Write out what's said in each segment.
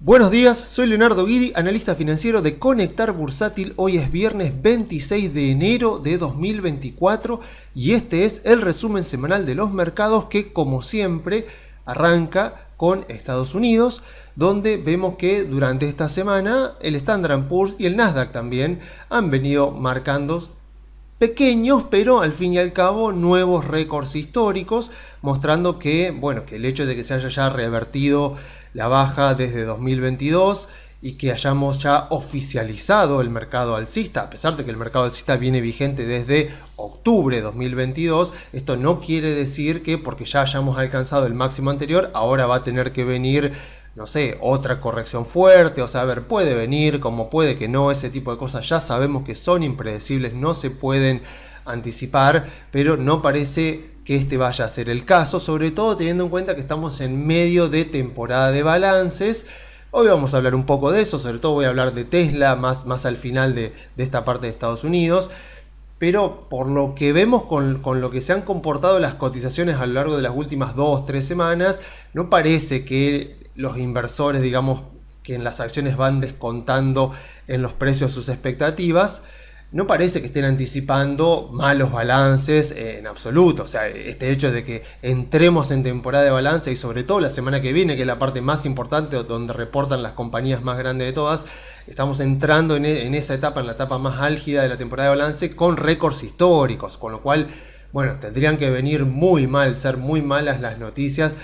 Buenos días, soy Leonardo Guidi, analista financiero de Conectar Bursátil. Hoy es viernes 26 de enero de 2024 y este es el resumen semanal de los mercados que, como siempre, arranca con Estados Unidos, donde vemos que durante esta semana el Standard & Poor's y el Nasdaq también han venido marcando pequeños, pero al fin y al cabo nuevos récords históricos, mostrando que, que el hecho de que se haya ya revertido la baja desde 2022 y que hayamos ya oficializado el mercado alcista, a pesar de que el mercado alcista viene vigente desde octubre de 2022, esto no quiere decir que porque ya hayamos alcanzado el máximo anterior, ahora va a tener que venir, no sé, otra corrección fuerte. O sea, a ver, puede venir, como puede que no, ese tipo de cosas ya sabemos que son impredecibles, no se pueden anticipar, pero no parece que este vaya a ser el caso, sobre todo teniendo en cuenta que estamos en medio de temporada de balances. Hoy vamos a hablar un poco de eso, sobre todo voy a hablar de Tesla más al final de esta parte de Estados Unidos. Pero por lo que vemos con lo que se han comportado las cotizaciones a lo largo de las últimas 2-3 semanas, no parece que los inversores, digamos, que en las acciones van descontando en los precios sus expectativas, no parece que estén anticipando malos balances en absoluto. O sea, este hecho de que entremos en temporada de balance y sobre todo la semana que viene, que es la parte más importante donde reportan las compañías más grandes de todas, estamos entrando en esa etapa, en la etapa más álgida de la temporada de balance con récords históricos, con lo cual, tendrían que venir muy mal, ser muy malas las noticias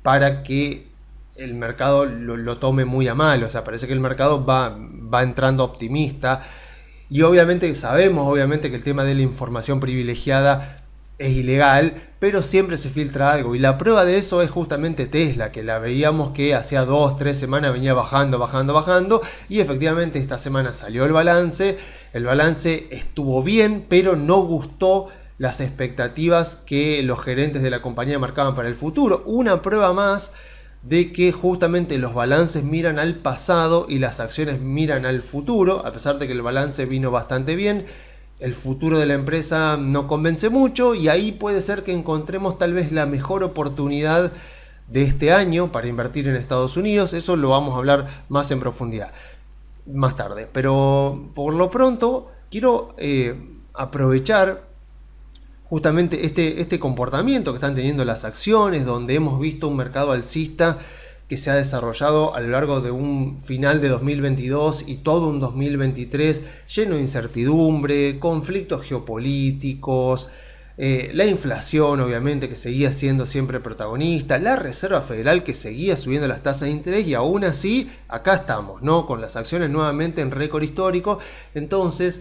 para que el mercado lo tome muy a mal. O sea, parece que el mercado va entrando optimista. Y obviamente sabemos que el tema de la información privilegiada es ilegal, pero siempre se filtra algo. Y la prueba de eso es justamente Tesla, que la veíamos que hacía 2-3 semanas venía bajando. Y efectivamente esta semana salió el balance. El balance estuvo bien, pero no gustó las expectativas que los gerentes de la compañía marcaban para el futuro. Una prueba más de que justamente los balances miran al pasado y las acciones miran al futuro. A pesar de que el balance vino bastante bien, el futuro de la empresa no convence mucho y ahí puede ser que encontremos tal vez la mejor oportunidad de este año para invertir en Estados Unidos. Eso lo vamos a hablar más en profundidad más tarde, pero por lo pronto quiero aprovechar justamente este comportamiento que están teniendo las acciones, donde hemos visto un mercado alcista que se ha desarrollado a lo largo de un final de 2022 y todo un 2023 lleno de incertidumbre, conflictos geopolíticos, la inflación obviamente que seguía siendo siempre protagonista, la Reserva Federal que seguía subiendo las tasas de interés y aún así acá estamos, ¿no? Con las acciones nuevamente en récord histórico. Entonces,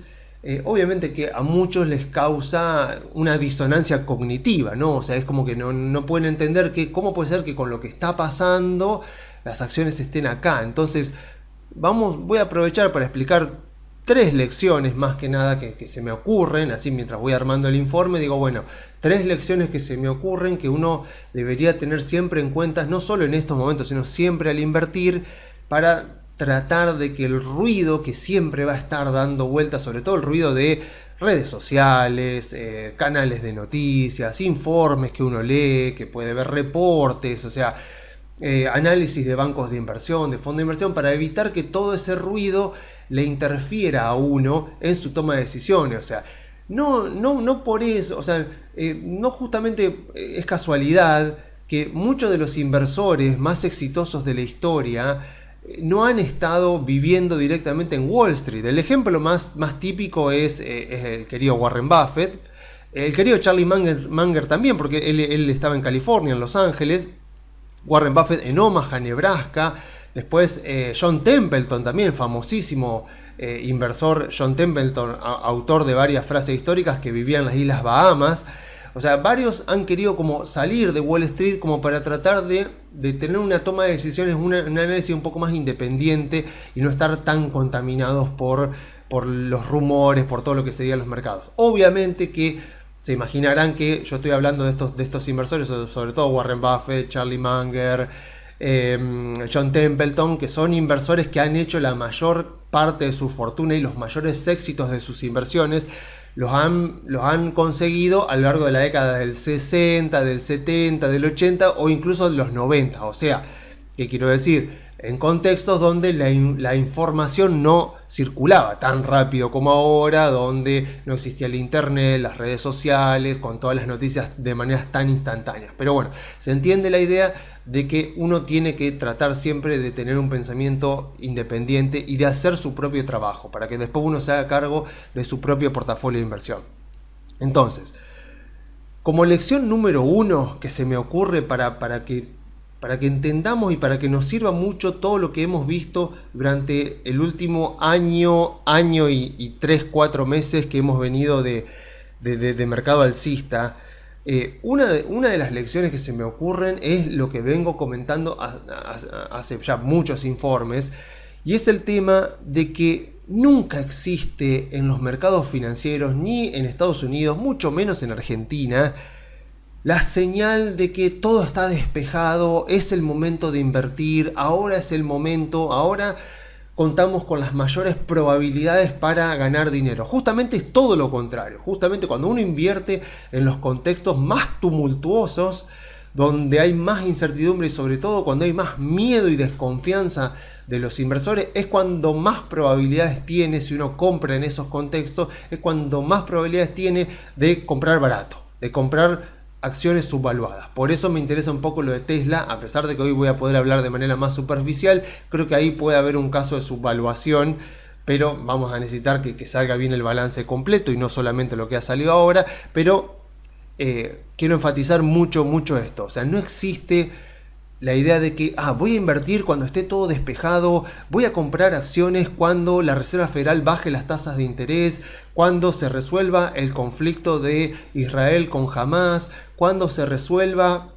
obviamente que a muchos les causa una disonancia cognitiva, ¿no? O sea, es como que no pueden entender cómo puede ser que con lo que está pasando las acciones estén acá. Entonces, voy a aprovechar para explicar 3 lecciones más que nada que se me ocurren, así mientras voy armando el informe, digo, 3 lecciones que se me ocurren que uno debería tener siempre en cuenta, no solo en estos momentos, sino siempre al invertir, para tratar de que el ruido que siempre va a estar dando vueltas, sobre todo el ruido de redes sociales, canales de noticias, informes que uno lee, que puede ver reportes, o sea, análisis de bancos de inversión, de fondos de inversión, para evitar que todo ese ruido le interfiera a uno en su toma de decisiones. O sea, no por eso, o sea, no justamente es casualidad que muchos de los inversores más exitosos de la historia no han estado viviendo directamente en Wall Street. El ejemplo más típico es el querido Warren Buffett, el querido Charlie Munger también, porque él estaba en California, en Los Ángeles, Warren Buffett en Omaha, Nebraska. Después John Templeton, también famosísimo inversor, John Templeton, autor de varias frases históricas, que vivía en las Islas Bahamas. O sea, varios han querido como salir de Wall Street como para tratar de tener una toma de decisiones, un análisis un poco más independiente y no estar tan contaminados por los rumores, por todo lo que se diga en los mercados. Obviamente que se imaginarán que yo estoy hablando de estos inversores, sobre todo Warren Buffett, Charlie Munger, John Templeton, que son inversores que han hecho la mayor parte de su fortuna y los mayores éxitos de sus inversiones los han conseguido a lo largo de la década del 60, del 70, del 80 o incluso de los 90. O sea, ¿Qué quiero decir? En contextos donde la información no circulaba tan rápido como ahora, donde no existía el internet, las redes sociales, con todas las noticias de maneras tan instantáneas. Pero bueno, se entiende la idea de que uno tiene que tratar siempre de tener un pensamiento independiente y de hacer su propio trabajo, para que después uno se haga cargo de su propio portafolio de inversión. Entonces, como lección número 1 que se me ocurre para que entendamos y para que nos sirva mucho todo lo que hemos visto durante el último año y 3-4 meses que hemos venido de mercado alcista. Una de las lecciones que se me ocurren es lo que vengo comentando hace ya muchos informes, y es el tema de que nunca existe en los mercados financieros, ni en Estados Unidos, mucho menos en Argentina, la señal de que todo está despejado, es el momento de invertir, ahora es el momento, ahora contamos con las mayores probabilidades para ganar dinero. Justamente es todo lo contrario. Justamente cuando uno invierte en los contextos más tumultuosos, donde hay más incertidumbre y sobre todo cuando hay más miedo y desconfianza de los inversores, es cuando más probabilidades tiene, si uno compra en esos contextos, es cuando más probabilidades tiene de comprar barato, de comprar acciones subvaluadas. Por eso me interesa un poco lo de Tesla, a pesar de que hoy voy a poder hablar de manera más superficial. Creo que ahí puede haber un caso de subvaluación, pero vamos a necesitar que salga bien el balance completo y no solamente lo que ha salido ahora. Pero quiero enfatizar mucho esto. O sea, no existe la idea de que voy a invertir cuando esté todo despejado, voy a comprar acciones cuando la Reserva Federal baje las tasas de interés, cuando se resuelva el conflicto de Israel con Hamas, cuando se resuelva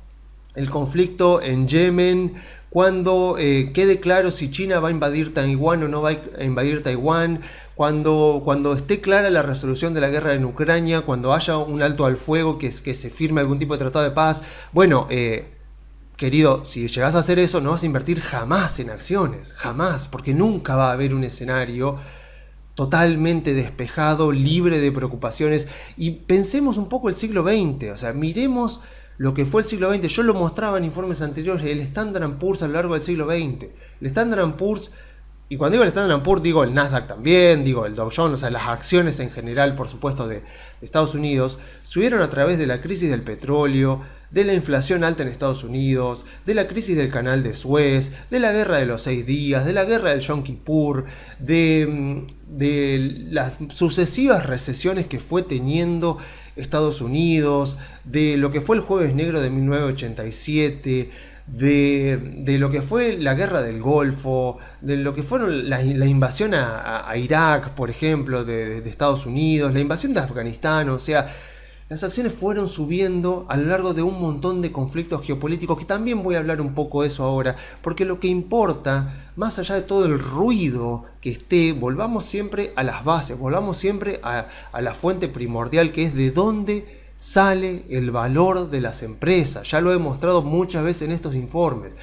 el conflicto en Yemen, cuando quede claro si China va a invadir Taiwán o no va a invadir Taiwán, cuando esté clara la resolución de la guerra en Ucrania, cuando haya un alto al fuego, que se firme algún tipo de tratado de paz. Bueno, querido, si llegas a hacer eso, no vas a invertir jamás en acciones, jamás, porque nunca va a haber un escenario totalmente despejado, libre de preocupaciones. Y pensemos un poco el siglo XX, o sea, miremos lo que fue el siglo XX. Yo lo mostraba en informes anteriores, el Standard & Poor's a lo largo del siglo XX. El Standard & Poor's, y cuando digo el Standard & Poor's, digo el Nasdaq también, digo el Dow Jones, o sea, las acciones en general, por supuesto, de Estados Unidos, subieron a través de la crisis del petróleo, de la inflación alta en Estados Unidos, de la crisis del canal de Suez, de la guerra de los 6 días, de la guerra del Yom Kippur, de las sucesivas recesiones que fue teniendo Estados Unidos, de lo que fue el Jueves Negro de 1987, de lo que fue la guerra del Golfo, de lo que fueron la invasión a Irak, por ejemplo, de Estados Unidos, la invasión de Afganistán. O sea, las acciones fueron subiendo a lo largo de un montón de conflictos geopolíticos, que también voy a hablar un poco de eso ahora, porque lo que importa, más allá de todo el ruido que esté, volvamos siempre a las bases, volvamos siempre a la fuente primordial, que es de dónde sale el valor de las empresas. Ya lo he mostrado muchas veces en estos informes.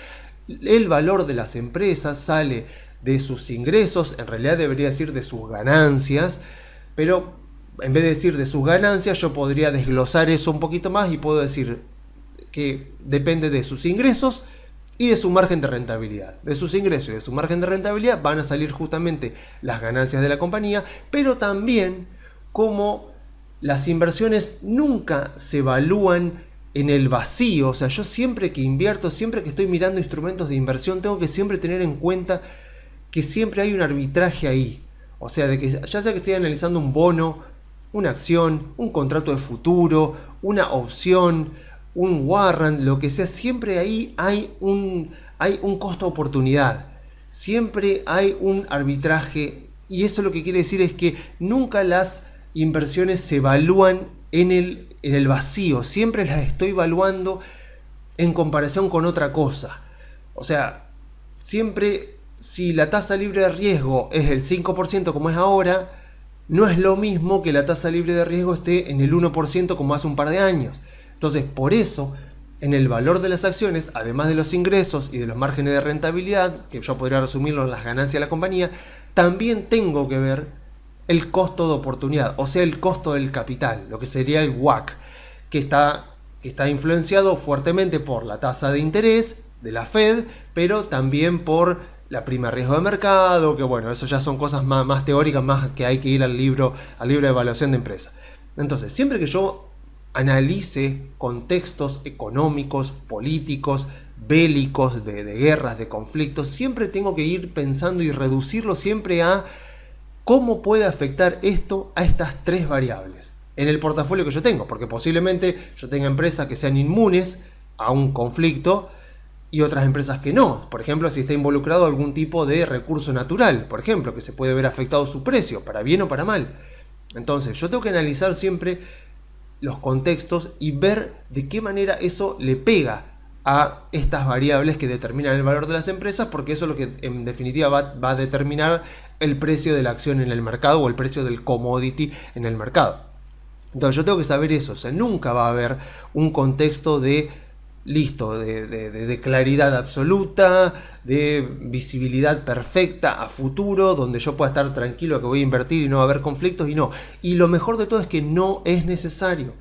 El valor de las empresas sale de sus ingresos, en realidad debería decir de sus ganancias, pero en vez de decir de sus ganancias, yo podría desglosar eso un poquito más y puedo decir que depende de sus ingresos y de su margen de rentabilidad. De sus ingresos y de su margen de rentabilidad van a salir justamente las ganancias de la compañía, pero también como las inversiones nunca se evalúan en el vacío. O sea, yo siempre que invierto, siempre que estoy mirando instrumentos de inversión, tengo que siempre tener en cuenta que siempre hay un arbitraje ahí. O sea, de que ya sea que estoy analizando un bono, una acción, un contrato de futuro, una opción, un warrant, lo que sea, siempre ahí hay un costo de oportunidad. Siempre hay un arbitraje, y eso lo que quiere decir es que nunca las inversiones se evalúan en el vacío, siempre las estoy evaluando en comparación con otra cosa. O sea, siempre, si la tasa libre de riesgo es el 5% como es ahora, no es lo mismo que la tasa libre de riesgo esté en el 1% como hace un par de años. Entonces, por eso, en el valor de las acciones, además de los ingresos y de los márgenes de rentabilidad, que yo podría resumirlo en las ganancias de la compañía, también tengo que ver el costo de oportunidad, o sea, el costo del capital, lo que sería el WACC, que está influenciado fuertemente por la tasa de interés de la Fed, pero también por la prima de riesgo de mercado, que bueno, eso ya son cosas más teóricas, más que hay que ir al libro de evaluación de empresa. Entonces, siempre que yo analice contextos económicos, políticos, bélicos, de guerras, de conflictos, siempre tengo que ir pensando y reducirlo siempre a cómo puede afectar esto a estas tres variables en el portafolio que yo tengo, porque posiblemente yo tenga empresas que sean inmunes a un conflicto y otras empresas que no. Por ejemplo, si está involucrado algún tipo de recurso natural, por ejemplo, que se puede ver afectado su precio, para bien o para mal. Entonces, yo tengo que analizar siempre los contextos y ver de qué manera eso le pega a estas variables que determinan el valor de las empresas, porque eso es lo que en definitiva va a determinar el precio de la acción en el mercado o el precio del commodity en el mercado. Entonces yo tengo que saber eso, o sea, nunca va a haber un contexto de claridad absoluta, de visibilidad perfecta a futuro, donde yo pueda estar tranquilo que voy a invertir y no va a haber conflictos, y lo mejor de todo es que no es necesario.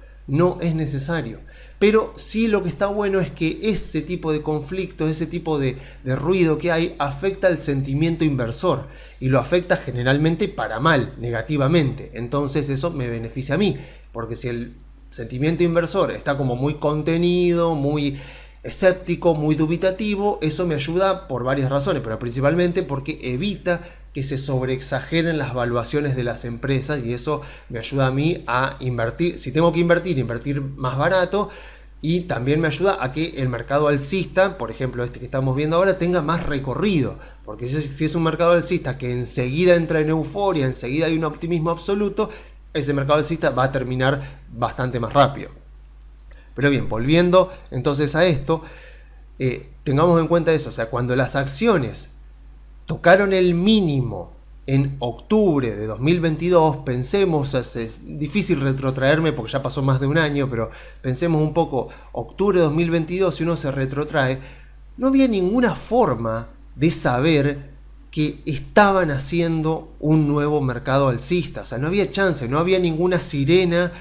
Pero sí, lo que está bueno es que ese tipo de conflictos, ese tipo de ruido que hay, afecta al sentimiento inversor y lo afecta generalmente para mal, negativamente. Entonces eso me beneficia a mí, porque si el sentimiento inversor está como muy contenido, muy escéptico, muy dubitativo, eso me ayuda por varias razones, pero principalmente porque evita que se sobreexageren las valuaciones de las empresas, y eso me ayuda a mí a invertir, si tengo que invertir más barato, y también me ayuda a que el mercado alcista, por ejemplo este que estamos viendo ahora, tenga más recorrido, porque si es un mercado alcista que enseguida entra en euforia, enseguida hay un optimismo absoluto, ese mercado alcista va a terminar bastante más rápido. Pero bien, volviendo entonces a esto, tengamos en cuenta eso, o sea, cuando las acciones tocaron el mínimo en octubre de 2022, pensemos, es difícil retrotraerme porque ya pasó más de un año, pero pensemos un poco, octubre de 2022, si uno se retrotrae, no había ninguna forma de saber que estaban haciendo un nuevo mercado alcista, o sea, no había chance, no había ninguna sirena,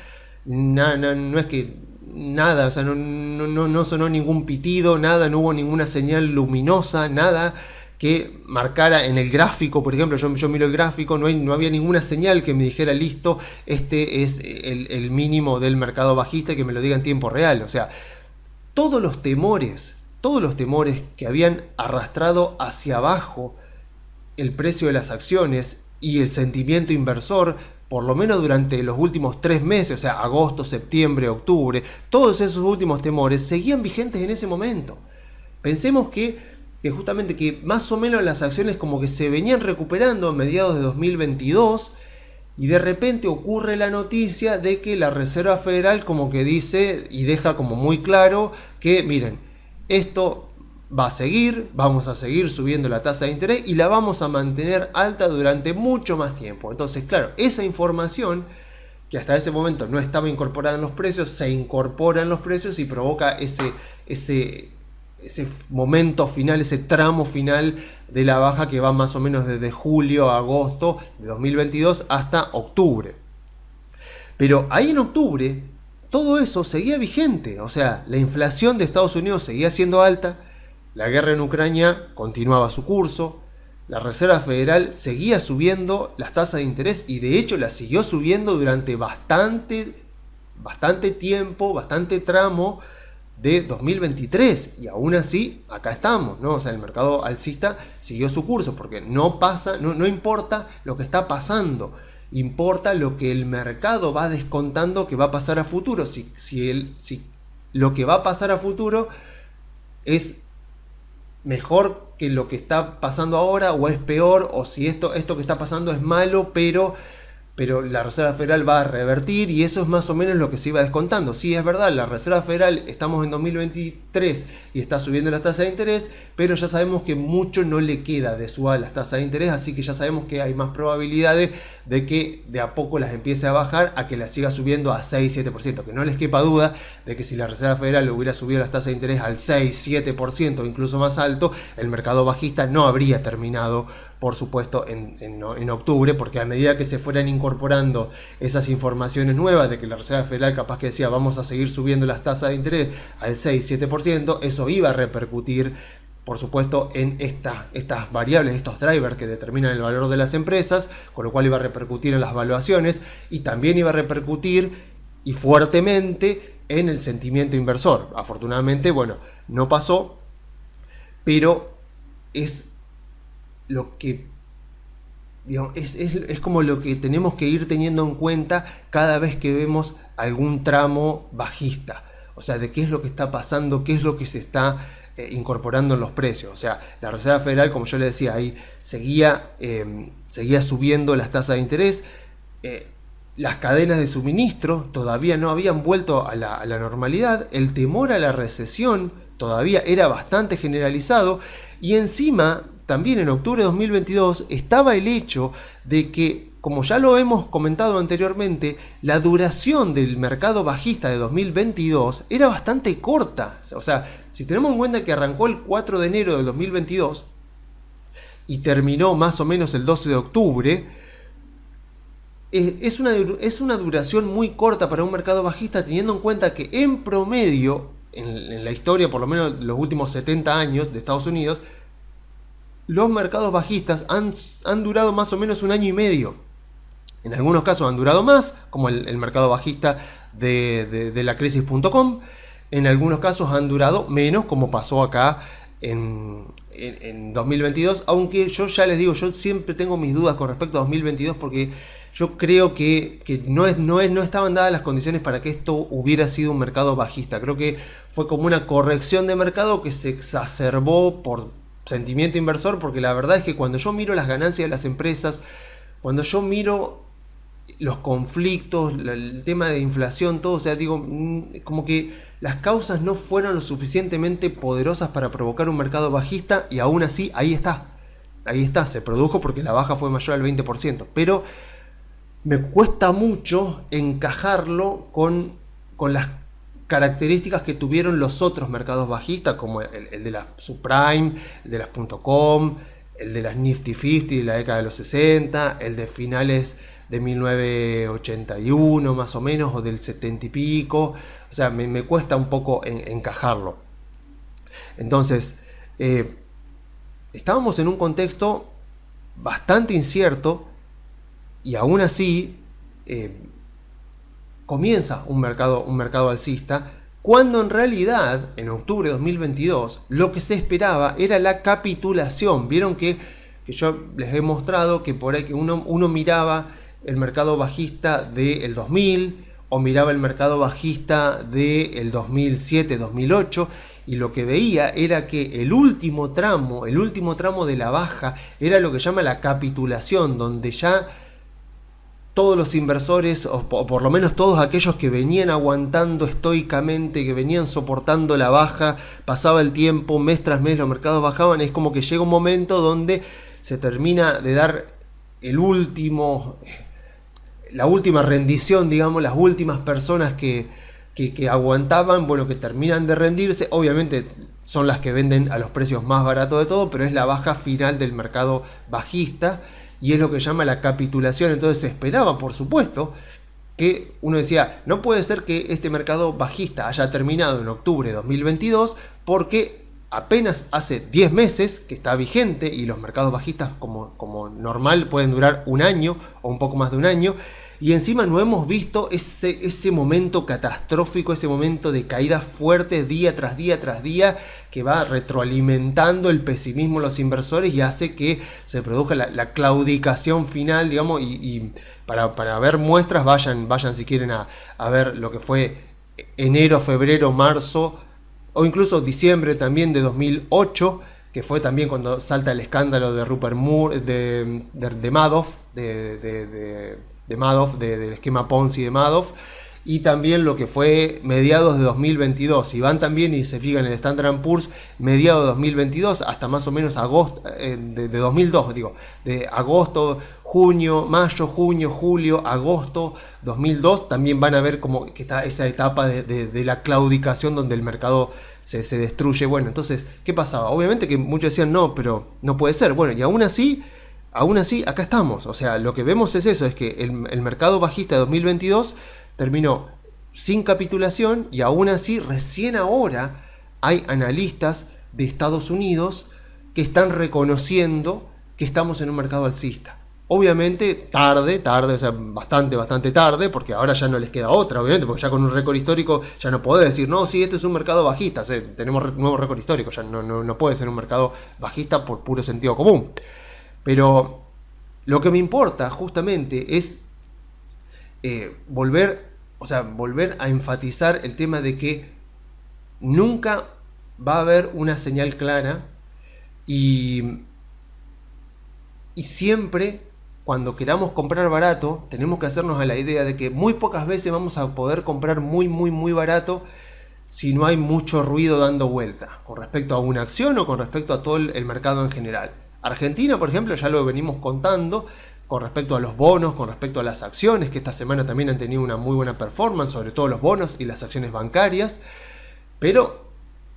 no es que nada, o sea, no sonó ningún pitido, nada, no hubo ninguna señal luminosa, nada que marcara en el gráfico, por ejemplo, yo miro el gráfico, no había ninguna señal que me dijera, listo, este es el mínimo del mercado bajista y que me lo diga en tiempo real. O sea, todos los temores que habían arrastrado hacia abajo el precio de las acciones y el sentimiento inversor, por lo menos durante los últimos 3 meses, o sea, agosto, septiembre, octubre, todos esos últimos temores seguían vigentes en ese momento. Pensemos que justamente que más o menos las acciones como que se venían recuperando a mediados de 2022 y de repente ocurre la noticia de que la Reserva Federal como que dice y deja como muy claro que miren, esto va a seguir, vamos a seguir subiendo la tasa de interés y la vamos a mantener alta durante mucho más tiempo. Entonces, claro, esa información que hasta ese momento no estaba incorporada en los precios, se incorpora en los precios y provoca ese momento final, ese tramo final de la baja que va más o menos desde julio a agosto de 2022 hasta octubre. Pero ahí en octubre todo eso seguía vigente, o sea, la inflación de Estados Unidos seguía siendo alta, la guerra en Ucrania continuaba su curso, la Reserva Federal seguía subiendo las tasas de interés y de hecho las siguió subiendo durante bastante tiempo, bastante tramo de 2023, y aún así acá estamos, ¿no? O sea, el mercado alcista siguió su curso, porque no importa lo que está pasando, importa lo que el mercado va descontando que va a pasar a futuro. Si lo que va a pasar a futuro es mejor que lo que está pasando ahora, o es peor, o si esto que está pasando es malo, pero la Reserva Federal va a revertir, y eso es más o menos lo que se iba descontando. Sí, es verdad, la Reserva Federal, estamos en 2023 y está subiendo las tasas de interés, pero ya sabemos que mucho no le queda de subir las tasas de interés, así que ya sabemos que hay más probabilidades de que de a poco las empiece a bajar a que las siga subiendo a 6-7%. Que no les quepa duda de que si la Reserva Federal hubiera subido las tasas de interés al 6-7%, incluso más alto, el mercado bajista no habría terminado, por supuesto, en octubre, porque a medida que se fueran incorporando esas informaciones nuevas de que la Reserva Federal capaz que decía vamos a seguir subiendo las tasas de interés al 6-7%, eso iba a repercutir, por supuesto, en estas variables, estos drivers que determinan el valor de las empresas, con lo cual iba a repercutir en las valuaciones y también iba a repercutir y fuertemente en el sentimiento inversor. Afortunadamente, bueno, no pasó, pero es lo que, digamos, es como lo que tenemos que ir teniendo en cuenta cada vez que vemos algún tramo bajista. O sea, de qué es lo que está pasando, qué es lo que se está incorporando en los precios. O sea, la Reserva Federal, como yo le decía, ahí seguía subiendo las tasas de interés. Las cadenas de suministro todavía no habían vuelto a la normalidad. El temor a la recesión todavía era bastante generalizado. Y encima, también en octubre de 2022, estaba el hecho de que, como ya lo hemos comentado anteriormente, la duración del mercado bajista de 2022 era bastante corta. O sea, si tenemos en cuenta que arrancó el 4 de enero del 2022 y terminó más o menos el 12 de octubre, es una duración muy corta para un mercado bajista, teniendo en cuenta que en promedio, en la historia, por lo menos los últimos 70 años de Estados Unidos, los mercados bajistas han durado más o menos un año y medio. En algunos casos han durado más, como el mercado bajista de la crisis.com. En algunos casos han durado menos, como pasó acá en 2022. Aunque yo ya les digo, yo siempre tengo mis dudas con respecto a 2022 porque yo creo que no estaban dadas las condiciones para que esto hubiera sido un mercado bajista. Creo que fue como una corrección de mercado que se exacerbó por sentimiento inversor, porque la verdad es que cuando yo miro las ganancias de las empresas, cuando yo miro los conflictos, el tema de inflación, todo, o sea, digo, como que las causas no fueron lo suficientemente poderosas para provocar un mercado bajista, y aún así, ahí está, se produjo porque la baja fue mayor al 20%, pero me cuesta mucho encajarlo con las características que tuvieron los otros mercados bajistas, como el de las subprime, el de las .com, el de las Nifty 50 de la década de los 60, el de finales de 1981 más o menos, o del 70 y pico. O sea, me cuesta un poco encajarlo. Entonces, estábamos en un contexto bastante incierto, y aún así comienza un mercado alcista, cuando en realidad en octubre de 2022 lo que se esperaba era la capitulación. Vieron que yo les he mostrado que por ahí que uno miraba el mercado bajista del 2000 o miraba el mercado bajista del 2007-2008, y lo que veía era que el último tramo de la baja era lo que llama la capitulación, donde ya todos los inversores, o por lo menos todos aquellos que venían aguantando estoicamente, que venían soportando la baja, pasaba el tiempo, mes tras mes los mercados bajaban, es como que llega un momento donde se termina de dar la última rendición, digamos, las últimas personas que aguantaban, bueno, que terminan de rendirse. Obviamente son las que venden a los precios más baratos de todo, pero es la baja final del mercado bajista, y es lo que llama la capitulación. Entonces se esperaba, por supuesto, que uno decía, no puede ser que este mercado bajista haya terminado en octubre de 2022, porque apenas hace 10 meses que está vigente, y los mercados bajistas como normal pueden durar un año o un poco más de un año, y encima no hemos visto ese momento catastrófico, ese momento de caída fuerte día tras día tras día, que va retroalimentando el pesimismo de los inversores y hace que se produzca la claudicación final, digamos. Y para ver muestras, vayan si quieren a ver lo que fue enero, febrero, marzo, o incluso diciembre también de 2008, que fue también cuando salta el escándalo de Rupert Murdoch, de Madoff, del esquema Ponzi de Madoff, y también lo que fue mediados de 2022. Si van también y se fijan en el Standard & Poor's, mediados de 2022 hasta más o menos agosto de 2002, digo, de agosto, junio, mayo, junio, julio, agosto 2002, también van a ver como que está esa etapa de la claudicación donde el mercado se destruye. Bueno, entonces, ¿qué pasaba? Obviamente que muchos decían, no, pero no puede ser. Bueno, y aún así, acá estamos. O sea, lo que vemos es eso, es que el mercado bajista de 2022 terminó sin capitulación y aún así recién ahora hay analistas de Estados Unidos que están reconociendo que estamos en un mercado alcista. Obviamente tarde, o sea, bastante tarde, porque ahora ya no les queda otra, obviamente, porque ya con un récord histórico ya no podés decir, no, sí, este es un mercado bajista, o sea, tenemos nuevo récord histórico, ya no puede ser un mercado bajista por puro sentido común. Pero lo que me importa justamente es volver a enfatizar el tema de que nunca va a haber una señal clara y siempre cuando queramos comprar barato tenemos que hacernos a la idea de que muy pocas veces vamos a poder comprar muy barato si no hay mucho ruido dando vuelta con respecto a una acción o con respecto a todo el mercado en general. Argentina, por ejemplo, ya lo venimos contando con respecto a los bonos, con respecto a las acciones, que esta semana también han tenido una muy buena performance, sobre todo los bonos y las acciones bancarias. Pero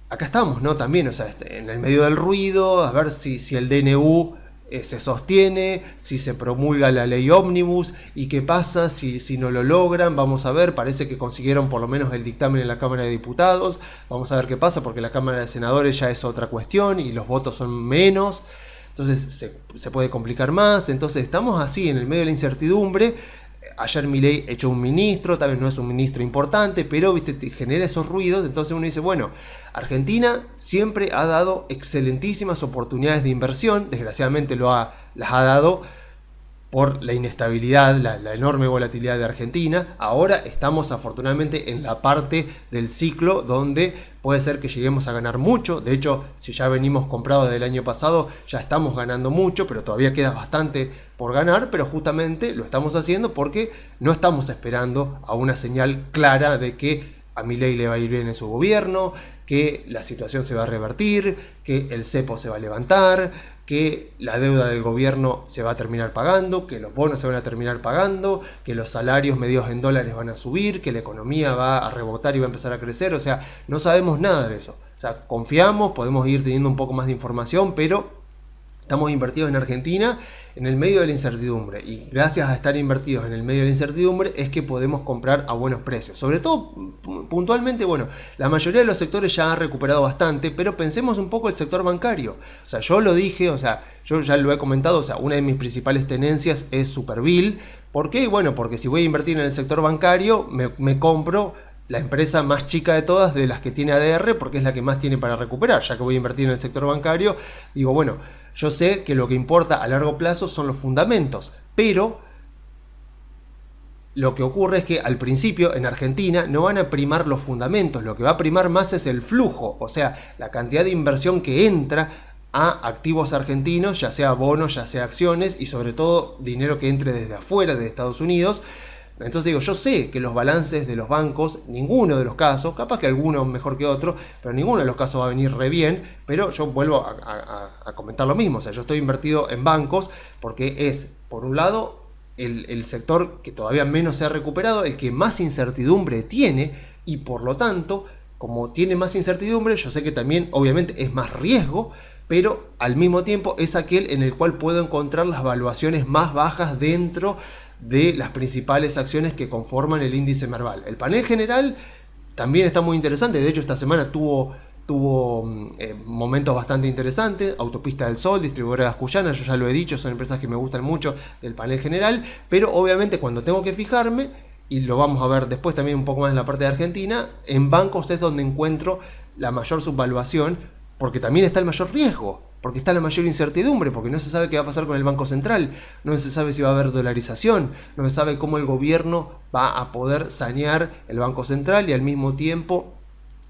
acá estamos, ¿no? También, o sea, en el medio del ruido, a ver si el DNU se sostiene, si se promulga la ley ómnibus y qué pasa si no lo logran. Vamos a ver, parece que consiguieron por lo menos el dictamen en la Cámara de Diputados. Vamos a ver qué pasa, porque la Cámara de Senadores ya es otra cuestión y los votos son menos. Entonces se puede complicar más. Entonces estamos así en el medio de la incertidumbre. Ayer Milei echó un ministro, tal vez no es un ministro importante, pero viste, te genera esos ruidos. Entonces uno dice, bueno, Argentina siempre ha dado excelentísimas oportunidades de inversión. Desgraciadamente las ha dado por la inestabilidad, la enorme volatilidad de Argentina. Ahora estamos afortunadamente en la parte del ciclo donde puede ser que lleguemos a ganar mucho. De hecho, si ya venimos comprados del año pasado, ya estamos ganando mucho, pero todavía queda bastante por ganar. Pero justamente lo estamos haciendo porque no estamos esperando a una señal clara de que a Milei le va a ir bien en su gobierno, que la situación se va a revertir, que el cepo se va a levantar, que la deuda del gobierno se va a terminar pagando, que los bonos se van a terminar pagando, que los salarios medidos en dólares van a subir, que la economía va a rebotar y va a empezar a crecer. O sea, no sabemos nada de eso. O sea, confiamos, podemos ir teniendo un poco más de información, pero estamos invertidos en Argentina en el medio de la incertidumbre, y gracias a estar invertidos en el medio de la incertidumbre es que podemos comprar a buenos precios. Sobre todo, puntualmente, bueno, la mayoría de los sectores ya han recuperado bastante, pero pensemos un poco el sector bancario. O sea, yo lo dije, o sea, yo ya lo he comentado, o sea, una de mis principales tenencias es Superbil. ¿Por qué? Bueno, porque si voy a invertir en el sector bancario, me compro la empresa más chica de todas, de las que tiene ADR, porque es la que más tiene para recuperar. Ya que voy a invertir en el sector bancario, digo, bueno, yo sé que lo que importa a largo plazo son los fundamentos, pero lo que ocurre es que al principio en Argentina no van a primar los fundamentos, lo que va a primar más es el flujo, o sea, la cantidad de inversión que entra a activos argentinos, ya sea bonos, ya sea acciones, y sobre todo dinero que entre desde afuera de Estados Unidos. Entonces digo, yo sé que los balances de los bancos, ninguno de los casos, capaz que alguno mejor que otro, pero ninguno de los casos va a venir re bien. Pero yo vuelvo a comentar lo mismo, o sea, yo estoy invertido en bancos porque es, por un lado, el sector que todavía menos se ha recuperado, el que más incertidumbre tiene, y por lo tanto, como tiene más incertidumbre, yo sé que también obviamente es más riesgo, pero al mismo tiempo es aquel en el cual puedo encontrar las valuaciones más bajas dentro de las principales acciones que conforman el índice Merval. El panel general también está muy interesante. De hecho, esta semana tuvo momentos bastante interesantes. Autopista del Sol, Distribuidora de las Cuyanas, yo ya lo he dicho, son empresas que me gustan mucho del panel general. Pero obviamente cuando tengo que fijarme, y lo vamos a ver después también un poco más en la parte de Argentina, en bancos es donde encuentro la mayor subvaluación, porque también está el mayor riesgo, porque está la mayor incertidumbre, porque no se sabe qué va a pasar con el Banco Central, no se sabe si va a haber dolarización, no se sabe cómo el gobierno va a poder sanear el Banco Central y al mismo tiempo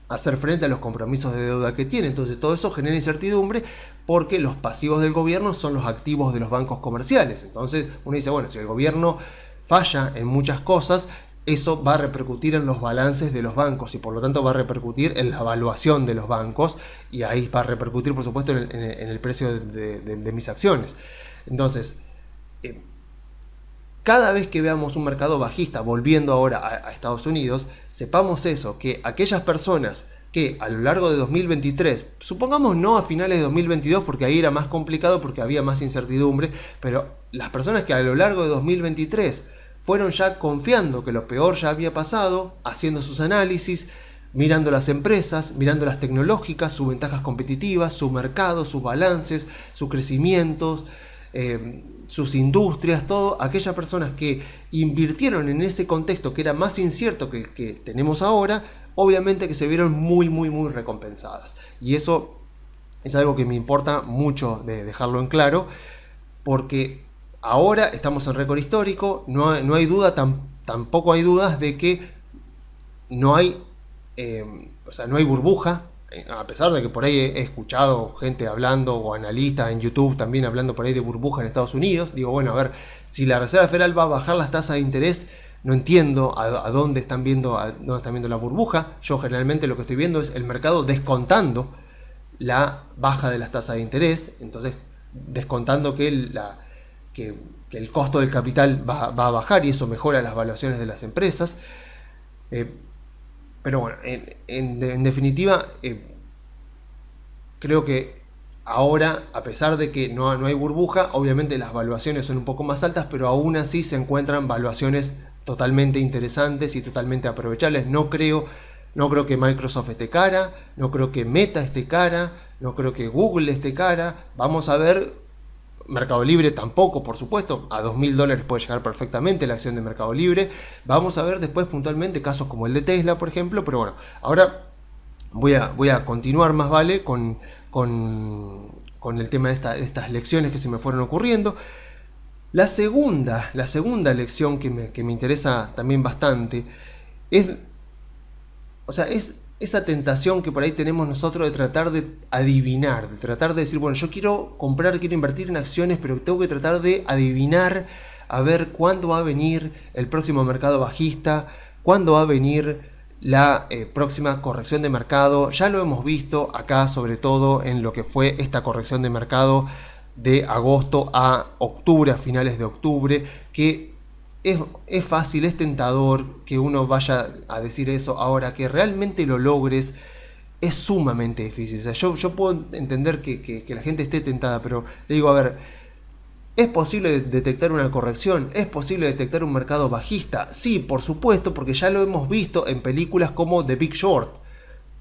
hacer frente a los compromisos de deuda que tiene. Entonces todo eso genera incertidumbre, porque los pasivos del gobierno son los activos de los bancos comerciales. Entonces uno dice, bueno, si el gobierno falla en muchas cosas, eso va a repercutir en los balances de los bancos y por lo tanto va a repercutir en la evaluación de los bancos y ahí va a repercutir por supuesto en el precio de mis acciones. Entonces, cada vez que veamos un mercado bajista, volviendo ahora a Estados Unidos, sepamos eso, que aquellas personas que a lo largo de 2023, supongamos no a finales de 2022 porque ahí era más complicado porque había más incertidumbre, pero las personas que a lo largo de 2023 fueron ya confiando que lo peor ya había pasado, haciendo sus análisis, mirando las empresas, mirando las tecnológicas, sus ventajas competitivas, su mercado, sus balances, sus crecimientos, sus industrias, todo, aquellas personas que invirtieron en ese contexto que era más incierto que el que tenemos ahora, obviamente que se vieron muy recompensadas. Y eso es algo que me importa mucho de dejarlo en claro, porque ahora estamos en récord histórico, no hay duda, tampoco hay dudas de que no hay burbuja, a pesar de que por ahí he escuchado gente hablando o analistas en YouTube también hablando por ahí de burbuja en Estados Unidos. Digo, bueno, a ver, si la Reserva Federal va a bajar las tasas de interés, no entiendo a dónde están viendo la burbuja. Yo generalmente lo que estoy viendo es el mercado descontando la baja de las tasas de interés, entonces descontando que el costo del capital va a bajar y eso mejora las valuaciones de las empresas. Pero bueno, en definitiva, creo que ahora, a pesar de que no hay burbuja, obviamente las valuaciones son un poco más altas, pero aún así se encuentran valuaciones totalmente interesantes y totalmente aprovechables. No creo que Microsoft esté cara, no creo que Meta esté cara, no creo que Google esté cara. Vamos a ver, Mercado Libre tampoco, por supuesto, a $2.000 puede llegar perfectamente la acción de Mercado Libre. Vamos a ver después puntualmente casos como el de Tesla, por ejemplo, pero bueno, ahora voy a continuar más vale con el tema de estas lecciones que se me fueron ocurriendo. La segunda lección que me interesa también bastante es esa tentación que por ahí tenemos nosotros de tratar de adivinar, de tratar de decir, bueno, yo quiero comprar, quiero invertir en acciones, pero tengo que tratar de adivinar a ver cuándo va a venir el próximo mercado bajista, cuándo va a venir la próxima corrección de mercado. Ya lo hemos visto acá, sobre todo en lo que fue esta corrección de mercado de agosto a octubre, a finales de octubre, que es fácil, es tentador que uno vaya a decir eso. Ahora, que realmente lo logres es sumamente difícil. O sea, yo puedo entender que la gente esté tentada, pero le digo, a ver, ¿es posible detectar una corrección? ¿Es posible detectar un mercado bajista? Sí, por supuesto, porque ya lo hemos visto en películas como The Big Short.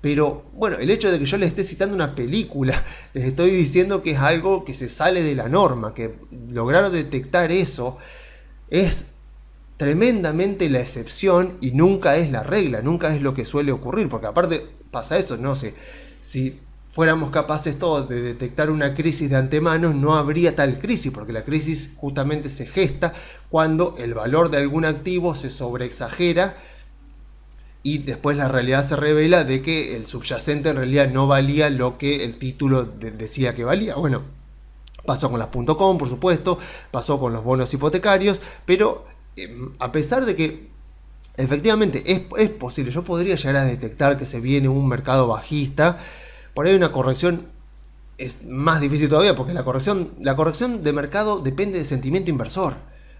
Pero bueno, el hecho de que yo les esté citando una película, les estoy diciendo que es algo que se sale de la norma, que lograr detectar eso es tremendamente la excepción y nunca es la regla, nunca es lo que suele ocurrir, porque aparte pasa eso, no sé, si fuéramos capaces todos de detectar una crisis de antemano, no habría tal crisis, porque la crisis justamente se gesta cuando el valor de algún activo se sobreexagera y después la realidad se revela de que el subyacente en realidad no valía lo que el título decía que valía. Bueno, pasó con las .com, por supuesto, pasó con los bonos hipotecarios, pero a pesar de que efectivamente es posible, yo podría llegar a detectar que se viene un mercado bajista, por ahí una corrección es más difícil todavía, porque la corrección de mercado depende de sentimiento inversor,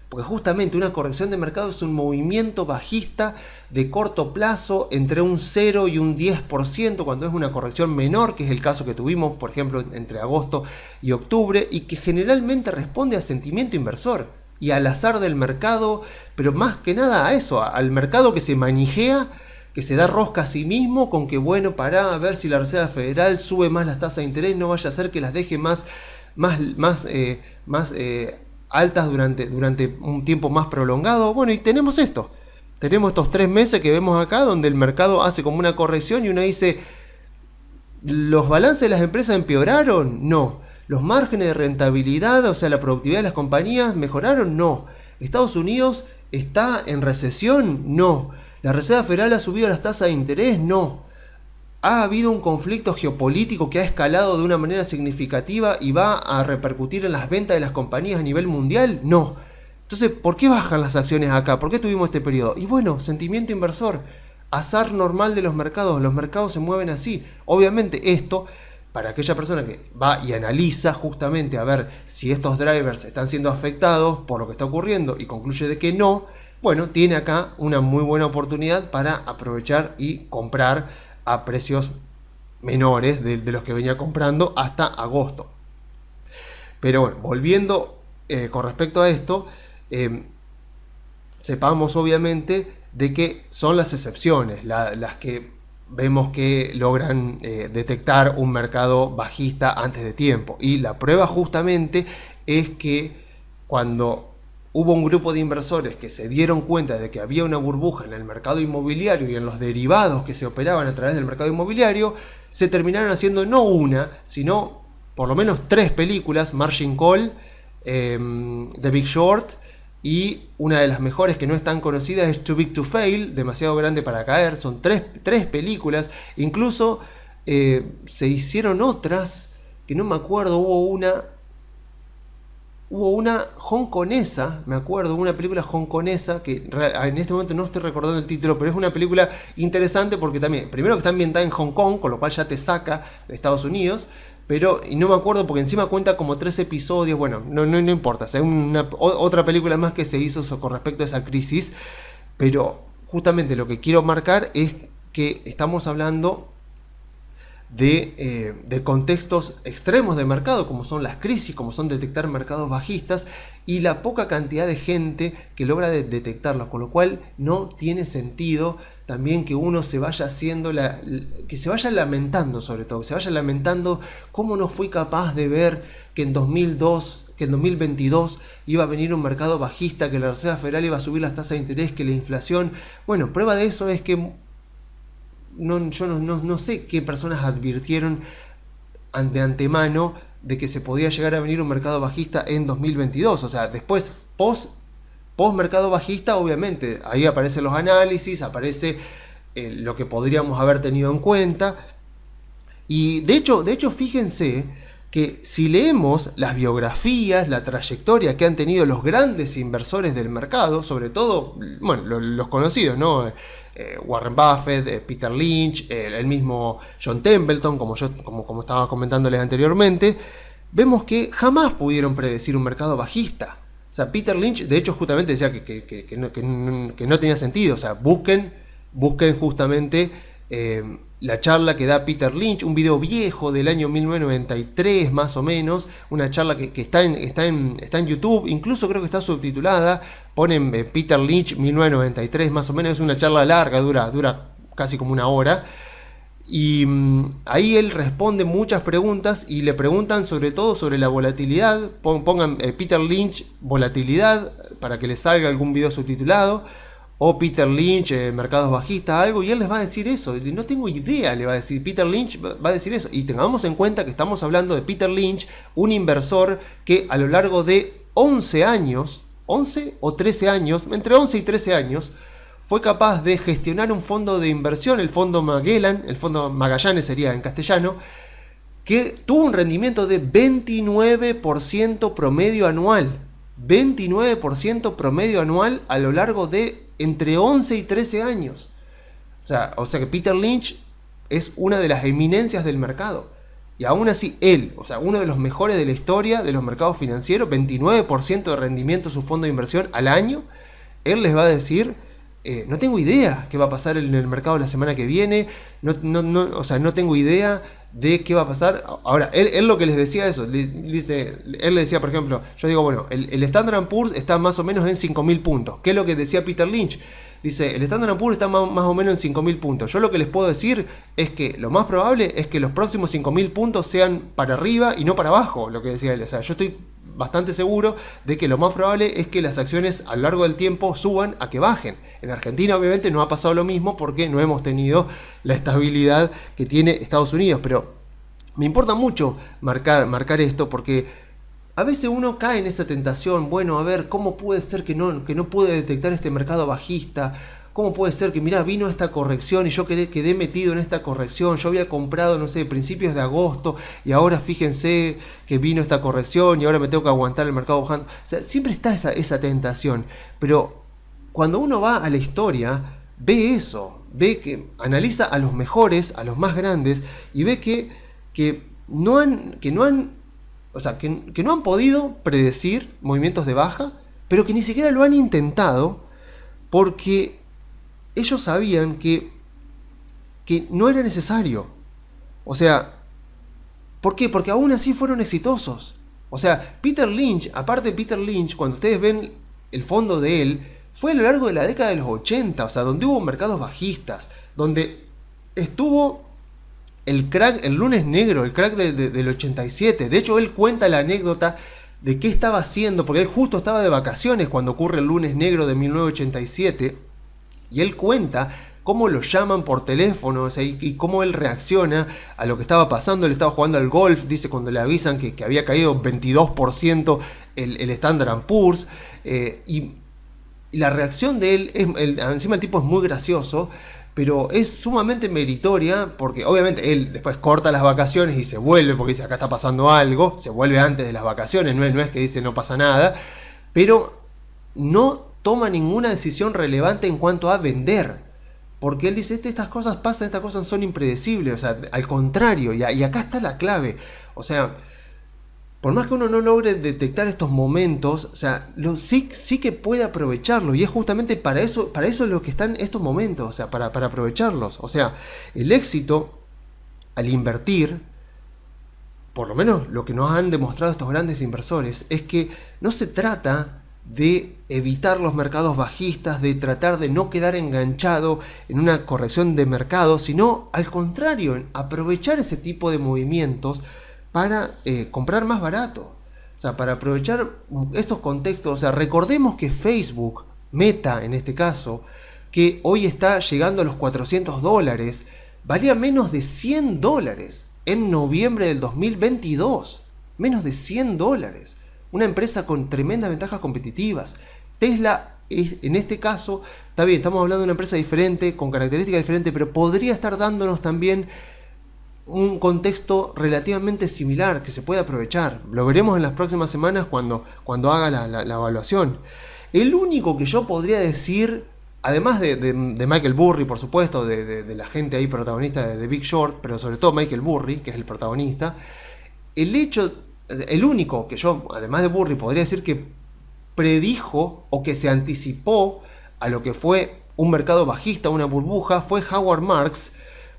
porque justamente una corrección de mercado es un movimiento bajista de corto plazo entre un 0 y un 10%, cuando es una corrección menor, que es el caso que tuvimos, por ejemplo, entre agosto y octubre, y que generalmente responde a sentimiento inversor y al azar del mercado, pero más que nada a eso, al mercado que se manijea, que se da rosca a sí mismo con que, bueno, para a ver si la Reserva Federal sube más las tasas de interés, no vaya a ser que las deje más altas durante un tiempo más prolongado. Bueno, y tenemos estos 3 meses que vemos acá, donde el mercado hace como una corrección y uno dice, ¿los balances de las empresas empeoraron? No. ¿Los márgenes de rentabilidad, o sea, la productividad de las compañías, mejoraron? No. ¿Estados Unidos está en recesión? No. ¿La Reserva Federal ha subido las tasas de interés? No. ¿Ha habido un conflicto geopolítico que ha escalado de una manera significativa y va a repercutir en las ventas de las compañías a nivel mundial? No. Entonces, ¿por qué bajan las acciones acá? ¿Por qué tuvimos este periodo? Y bueno, sentimiento inversor, azar normal de los mercados se mueven así. Obviamente esto, para aquella persona que va y analiza justamente a ver si estos drivers están siendo afectados por lo que está ocurriendo y concluye de que no, bueno, tiene acá una muy buena oportunidad para aprovechar y comprar a precios menores de los que venía comprando hasta agosto. Pero bueno, volviendo con respecto a esto, sepamos obviamente de que son las excepciones las que vemos que logran detectar un mercado bajista antes de tiempo. Y la prueba justamente es que cuando hubo un grupo de inversores que se dieron cuenta de que había una burbuja en el mercado inmobiliario y en los derivados que se operaban a través del mercado inmobiliario, se terminaron haciendo no una, sino por lo menos 3 películas: Margin Call, The Big Short, y una de las mejores que no es tan conocida es Too Big to Fail, Demasiado Grande para Caer. Son tres películas. Incluso se hicieron otras que no me acuerdo. Hubo una hongkonesa, me acuerdo, una película hongkonesa que en este momento no estoy recordando el título, pero es una película interesante porque también, primero que está ambientada en Hong Kong, con lo cual ya te saca de Estados Unidos, pero y no me acuerdo porque encima cuenta como 3 episodios. Bueno, no importa, o sea, otra película más que se hizo con respecto a esa crisis, pero justamente lo que quiero marcar es que estamos hablando de contextos extremos de mercado, como son las crisis, como son detectar mercados bajistas, y la poca cantidad de gente que logra detectarlos, con lo cual no tiene sentido también que uno se vaya haciendo, que se vaya lamentando, sobre todo, que se vaya lamentando cómo no fui capaz de ver que en 2022 iba a venir un mercado bajista, que la Reserva Federal iba a subir las tasas de interés, que la inflación. Bueno, prueba de eso es que yo no sé qué personas advirtieron de antemano de que se podía llegar a venir un mercado bajista en 2022. O sea, después, post mercado bajista, obviamente, ahí aparecen los análisis, aparece lo que podríamos haber tenido en cuenta. Y de hecho, fíjense que si leemos las biografías, la trayectoria que han tenido los grandes inversores del mercado, sobre todo, bueno, los conocidos, ¿no? Warren Buffett, Peter Lynch, el mismo John Templeton, como estaba comentándoles anteriormente, vemos que jamás pudieron predecir un mercado bajista. O sea, Peter Lynch, de hecho, justamente decía que no tenía sentido. O sea, busquen justamente la charla que da Peter Lynch, un video viejo del año 1993 más o menos, una charla que está en YouTube, incluso creo que está subtitulada. Ponen Peter Lynch 1993 más o menos, es una charla larga, dura casi como una hora. Y ahí él responde muchas preguntas y le preguntan sobre todo sobre la volatilidad. Pongan Peter Lynch volatilidad para que les salga algún video subtitulado, o Peter Lynch mercados bajistas, algo, y él les va a decir eso. No tengo idea, le va a decir Peter Lynch, va a decir eso. Y tengamos en cuenta que estamos hablando de Peter Lynch, un inversor que a lo largo de 11 años, 11 o 13 años, entre 11 y 13 años, fue capaz de gestionar un fondo de inversión, el fondo Magellan, el fondo Magallanes sería en castellano, que tuvo un rendimiento de 29% promedio anual. 29% promedio anual a lo largo de entre 11 y 13 años. O sea que Peter Lynch es una de las eminencias del mercado. Y aún así él, o sea, uno de los mejores de la historia de los mercados financieros, 29% de rendimiento su fondo de inversión al año, él les va a decir, no tengo idea qué va a pasar en el mercado la semana que viene, no tengo idea de qué va a pasar. Ahora, él lo que les decía eso, él le decía, por ejemplo, yo digo, bueno, el Standard & Poor's está más o menos en 5.000 puntos. ¿Qué es lo que decía Peter Lynch? Dice, el Standard & Poor's está más o menos en 5.000 puntos. Yo lo que les puedo decir es que lo más probable es que los próximos 5.000 puntos sean para arriba y no para abajo, lo que decía él. O sea, yo estoy bastante seguro de que lo más probable es que las acciones a lo largo del tiempo suban a que bajen. En Argentina obviamente no ha pasado lo mismo porque no hemos tenido la estabilidad que tiene Estados Unidos, pero me importa mucho marcar esto porque a veces uno cae en esa tentación. Bueno, a ver, ¿cómo puede ser que no puede detectar este mercado bajista? ¿cómo puede ser que, mirá, vino esta corrección y yo quedé metido en esta corrección? Yo había comprado, no sé, principios de agosto y ahora fíjense que vino esta corrección y ahora me tengo que aguantar el mercado bajando. O sea, siempre está esa tentación. Pero cuando uno va a la historia, ve eso, ve que analiza a los mejores, a los más grandes, y ve que no han podido predecir movimientos de baja, pero que ni siquiera lo han intentado, porque ellos sabían que no era necesario. O sea, ¿por qué? Porque aún así fueron exitosos. O sea, Peter Lynch, aparte de Peter Lynch, cuando ustedes ven el fondo de él, fue a lo largo de la década de los 80, o sea, donde hubo mercados bajistas, donde estuvo el crack, el lunes negro, el crack del 87. De hecho, él cuenta la anécdota de qué estaba haciendo, porque él justo estaba de vacaciones cuando ocurre el lunes negro de 1987, y él cuenta cómo lo llaman por teléfono, o sea, y cómo él reacciona a lo que estaba pasando. Él estaba jugando al golf, dice, cuando le avisan que había caído 22% el Standard & Poor's, y la reacción de él, encima el tipo es muy gracioso, pero es sumamente meritoria, porque obviamente él después corta las vacaciones y se vuelve, porque dice, acá está pasando algo, se vuelve antes de las vacaciones, no es que dice no pasa nada, pero no toma ninguna decisión relevante en cuanto a vender, porque él dice, estas cosas pasan, estas cosas son impredecibles, o sea, al contrario, y acá está la clave, o sea, por más que uno no logre detectar estos momentos, o sea, sí que puede aprovecharlo, y es justamente para eso lo que están estos momentos, o sea, para aprovecharlos. O sea, el éxito al invertir, por lo menos lo que nos han demostrado estos grandes inversores, es que no se trata de evitar los mercados bajistas, de tratar de no quedar enganchado en una corrección de mercado, sino al contrario, en aprovechar ese tipo de movimientos para comprar más barato, o sea, para aprovechar estos contextos. O sea, recordemos que Facebook, Meta en este caso, que hoy está llegando a los $400, valía menos de $100 en noviembre del 2022, menos de $100, una empresa con tremendas ventajas competitivas. Tesla, en este caso, está bien, estamos hablando de una empresa diferente, con características diferentes, pero podría estar dándonos también un contexto relativamente similar que se puede aprovechar. Lo veremos en las próximas semanas cuando haga la evaluación. El único que yo podría decir, además de Michael Burry, por supuesto, de la gente ahí protagonista de The Big Short, pero sobre todo Michael Burry, que es el protagonista, el único que yo, además de Burry, podría decir que predijo o que se anticipó a lo que fue un mercado bajista, una burbuja, fue Howard Marks.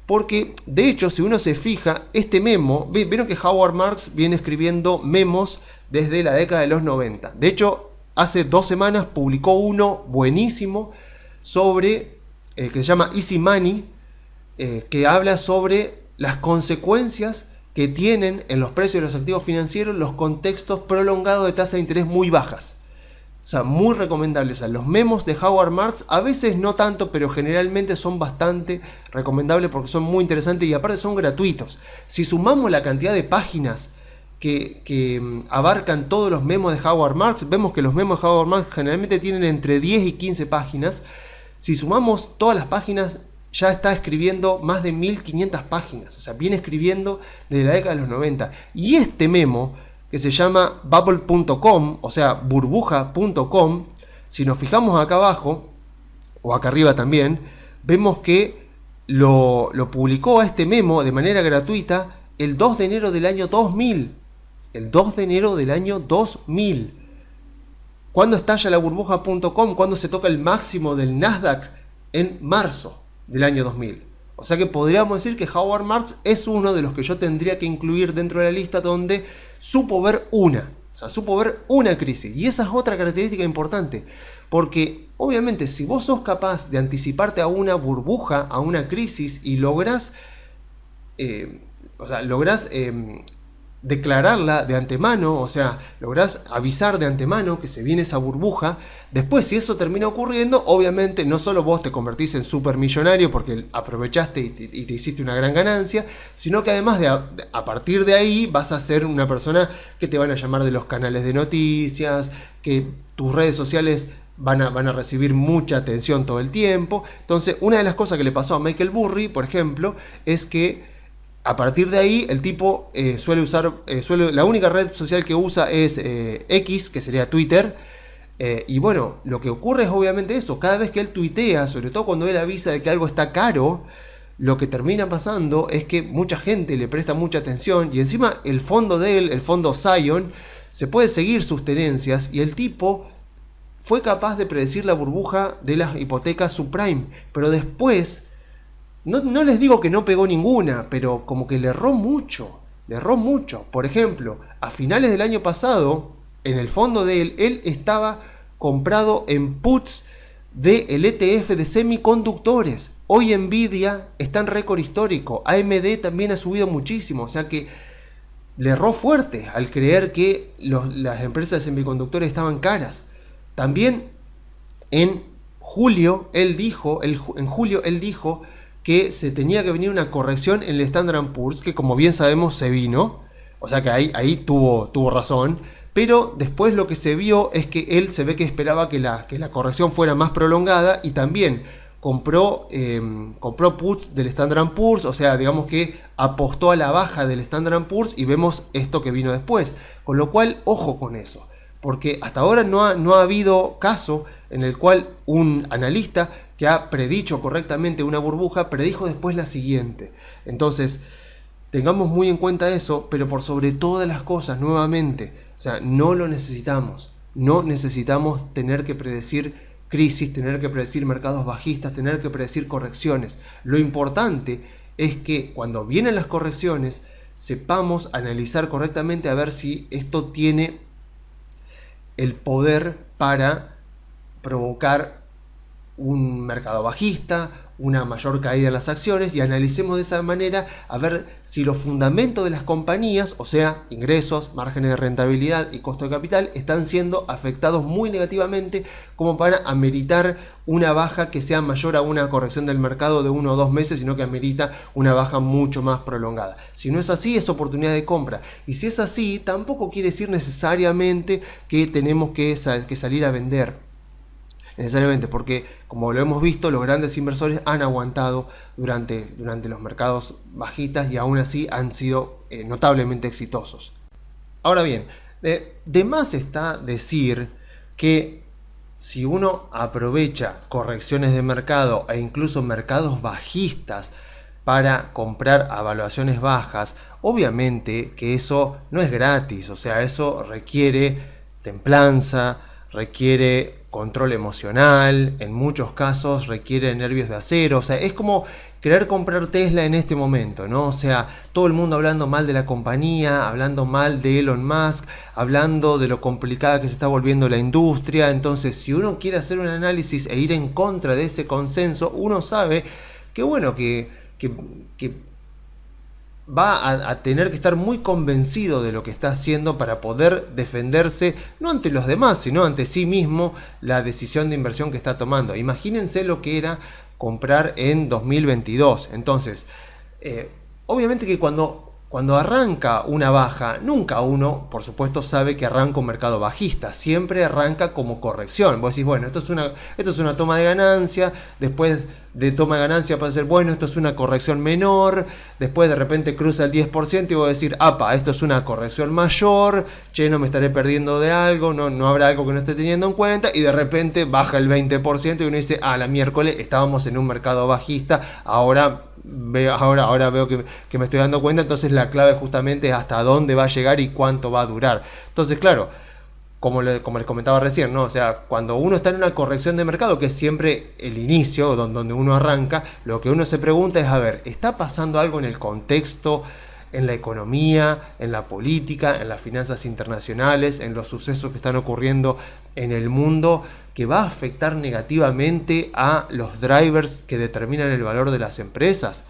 Porque, de hecho, si uno se fija, este memo, vieron que Howard Marks viene escribiendo memos desde la década de los 90. De hecho, hace 2 semanas publicó uno buenísimo sobre, que se llama Easy Money, que habla sobre las consecuencias que tienen en los precios de los activos financieros los contextos prolongados de tasas de interés muy bajas. O sea, muy recomendables. O sea, los memos de Howard Marks, a veces no tanto, pero generalmente son bastante recomendables porque son muy interesantes y aparte son gratuitos. Si sumamos la cantidad de páginas que abarcan todos los memos de Howard Marks, vemos que los memos de Howard Marks generalmente tienen entre 10 y 15 páginas. Si sumamos todas las páginas, ya está escribiendo más de 1500 páginas. O sea, viene escribiendo desde la década de los 90. Y este memo, que se llama bubble.com, o sea, burbuja.com, si nos fijamos acá abajo, o acá arriba también, vemos que lo publicó a este memo de manera gratuita el 2 de enero del año 2000. El 2 de enero del año 2000. ¿Cuándo estalla la burbuja.com? ¿Cuándo se toca el máximo del Nasdaq? En marzo del año 2000. O sea que podríamos decir que Howard Marks es uno de los que yo tendría que incluir dentro de la lista donde supo ver una crisis. Y esa es otra característica importante, porque obviamente si vos sos capaz de anticiparte a una burbuja, a una crisis, y lográs declararla de antemano, o sea, lográs avisar de antemano que se viene esa burbuja. Después, si eso termina ocurriendo, obviamente no solo vos te convertís en supermillonario porque aprovechaste y te hiciste una gran ganancia, sino que además a partir de ahí vas a ser una persona que te van a llamar de los canales de noticias, que tus redes sociales van a recibir mucha atención todo el tiempo. Entonces, una de las cosas que le pasó a Michael Burry, por ejemplo, es que a partir de ahí el tipo suele usar, la única red social que usa es X, que sería Twitter. Y bueno, lo que ocurre es obviamente eso, cada vez que él tuitea, sobre todo cuando él avisa de que algo está caro, lo que termina pasando es que mucha gente le presta mucha atención y encima el fondo de él, el fondo Zion, se puede seguir sus tenencias y el tipo fue capaz de predecir la burbuja de las hipotecas subprime, pero después, no les digo que no pegó ninguna, pero como que le erró mucho. Por ejemplo, a finales del año pasado, en el fondo de él estaba comprado en puts del ETF de semiconductores. Hoy Nvidia está en récord histórico, AMD también ha subido muchísimo, o sea que le erró fuerte al creer que las empresas de semiconductores estaban caras. También en julio él dijo que se tenía que venir una corrección en el Standard & Poor's, que como bien sabemos se vino, o sea que ahí tuvo razón, pero después lo que se vio es que él se ve que esperaba que la corrección fuera más prolongada y también compró puts del Standard & Poor's, o sea, digamos que apostó a la baja del Standard & Poor's y vemos esto que vino después, con lo cual ojo con eso. Porque hasta ahora no ha habido caso en el cual un analista que ha predicho correctamente una burbuja, predijo después la siguiente. Entonces, tengamos muy en cuenta eso, pero por sobre todas las cosas, nuevamente, o sea, no lo necesitamos. No necesitamos tener que predecir crisis, tener que predecir mercados bajistas, tener que predecir correcciones. Lo importante es que cuando vienen las correcciones, sepamos analizar correctamente a ver si esto tiene el poder para provocar un mercado bajista, una mayor caída en las acciones y analicemos de esa manera a ver si los fundamentos de las compañías, o sea, ingresos, márgenes de rentabilidad y costo de capital, están siendo afectados muy negativamente como para ameritar una baja que sea mayor a una corrección del mercado de 1 o 2 meses, sino que amerita una baja mucho más prolongada. Si no es así, es oportunidad de compra. Y si es así, tampoco quiere decir necesariamente que tenemos que salir a vender. Necesariamente, porque como lo hemos visto, los grandes inversores han aguantado durante los mercados bajistas y aún así han sido notablemente exitosos. Ahora bien, de más está decir que si uno aprovecha correcciones de mercado e incluso mercados bajistas para comprar a valuaciones bajas, obviamente que eso no es gratis, o sea, eso requiere templanza, requiere control emocional, en muchos casos requiere nervios de acero, o sea, es como querer comprar Tesla en este momento, ¿no? O sea, todo el mundo hablando mal de la compañía, hablando mal de Elon Musk, hablando de lo complicada que se está volviendo la industria. Entonces, si uno quiere hacer un análisis e ir en contra de ese consenso, uno sabe que bueno, que va a tener que estar muy convencido de lo que está haciendo para poder defenderse, no ante los demás, sino ante sí mismo, la decisión de inversión que está tomando. Imagínense lo que era comprar en 2022. Entonces, obviamente que cuando arranca una baja, nunca uno, por supuesto, sabe que arranca un mercado bajista. Siempre arranca como corrección. Vos decís, bueno, esto es una toma de ganancia. Después de toma de ganancia puede ser, bueno, esto es una corrección menor. Después de repente cruza el 10% y vos decir, apa, esto es una corrección mayor. Che, no me estaré perdiendo de algo. No habrá algo que no esté teniendo en cuenta. Y de repente baja el 20% y uno dice, la miércoles estábamos en un mercado bajista. Ahora veo que me estoy dando cuenta. Entonces la clave justamente es hasta dónde va a llegar y cuánto va a durar. Entonces, claro, como les comentaba recién, ¿no? O sea, cuando uno está en una corrección de mercado, que es siempre el inicio, donde uno arranca, lo que uno se pregunta es, a ver, ¿está pasando algo en el contexto, en la economía, en la política, en las finanzas internacionales, en los sucesos que están ocurriendo en el mundo, que va a afectar negativamente a los drivers que determinan el valor de las empresas?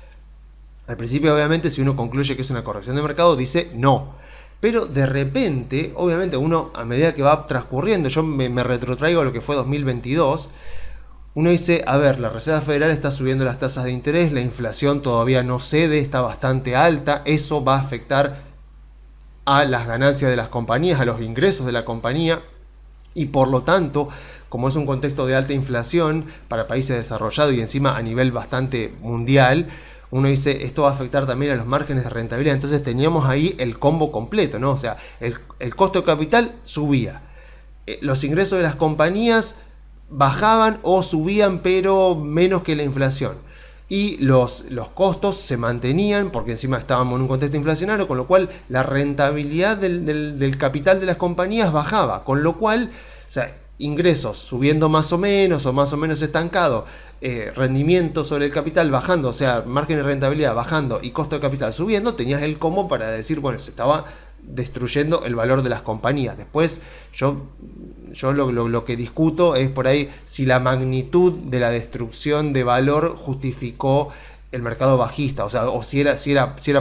Al principio, obviamente, si uno concluye que es una corrección de mercado, dice no. Pero de repente, obviamente, uno a medida que va transcurriendo, yo me retrotraigo a lo que fue 2022, uno dice, a ver, la Reserva Federal está subiendo las tasas de interés, la inflación todavía no cede, está bastante alta, eso va a afectar a las ganancias de las compañías, a los ingresos de la compañía. y por lo tanto, como es un contexto de alta inflación para países desarrollados y encima a nivel bastante mundial, uno dice, esto va a afectar también a los márgenes de rentabilidad. Entonces teníamos ahí el combo completo, ¿no? O sea, el costo de capital subía, los ingresos de las compañías bajaban o subían, pero menos que la inflación. Y los costos se mantenían porque encima estábamos en un contexto inflacionario, con lo cual la rentabilidad del capital de las compañías bajaba, con lo cual, o sea, ingresos subiendo más o menos estancado, rendimiento sobre el capital bajando, o sea, margen de rentabilidad bajando y costo de capital subiendo, tenías el combo para decir, bueno, se estaba destruyendo el valor de las compañías. Después yo lo que discuto es por ahí si la magnitud de la destrucción de valor justificó el mercado bajista, o sea, o si era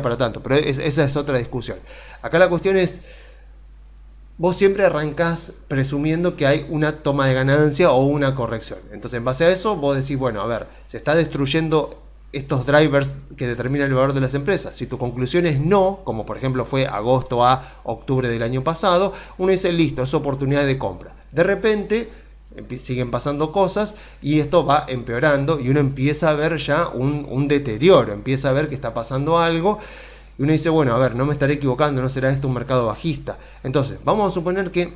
para tanto, pero esa es otra discusión. Acá la cuestión es, vos siempre arrancás presumiendo que hay una toma de ganancia o una corrección. Entonces, en base a eso, vos decís, bueno, a ver, se está destruyendo estos drivers que determinan el valor de las empresas. Si tu conclusión es no, como por ejemplo fue agosto a octubre del año pasado, uno dice, listo, es oportunidad de compra. De repente siguen pasando cosas y esto va empeorando y uno empieza a ver ya un deterioro, empieza a ver que está pasando algo y uno dice, bueno, a ver, no me estaré equivocando, no será esto un mercado bajista. Entonces, vamos a suponer que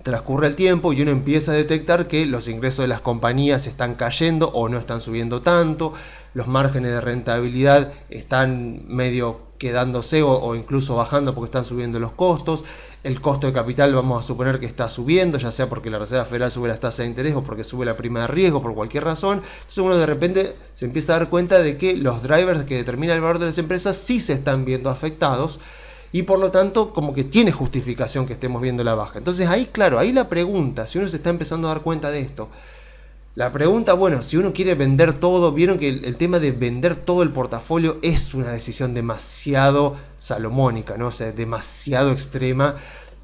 transcurre el tiempo y uno empieza a detectar que los ingresos de las compañías están cayendo o no están subiendo tanto, los márgenes de rentabilidad están medio quedándose o incluso bajando porque están subiendo los costos, el costo de capital vamos a suponer que está subiendo, ya sea porque la Reserva Federal sube las tasas de interés o porque sube la prima de riesgo, por cualquier razón. Entonces uno de repente se empieza a dar cuenta de que los drivers que determinan el valor de las empresas sí se están viendo afectados y por lo tanto como que tiene justificación que estemos viendo la baja. Entonces ahí, claro, ahí la pregunta, si uno se está empezando a dar cuenta de esto, la pregunta, bueno, si uno quiere vender todo, vieron que el tema de vender todo el portafolio es una decisión demasiado salomónica, ¿no? O sea, demasiado extrema,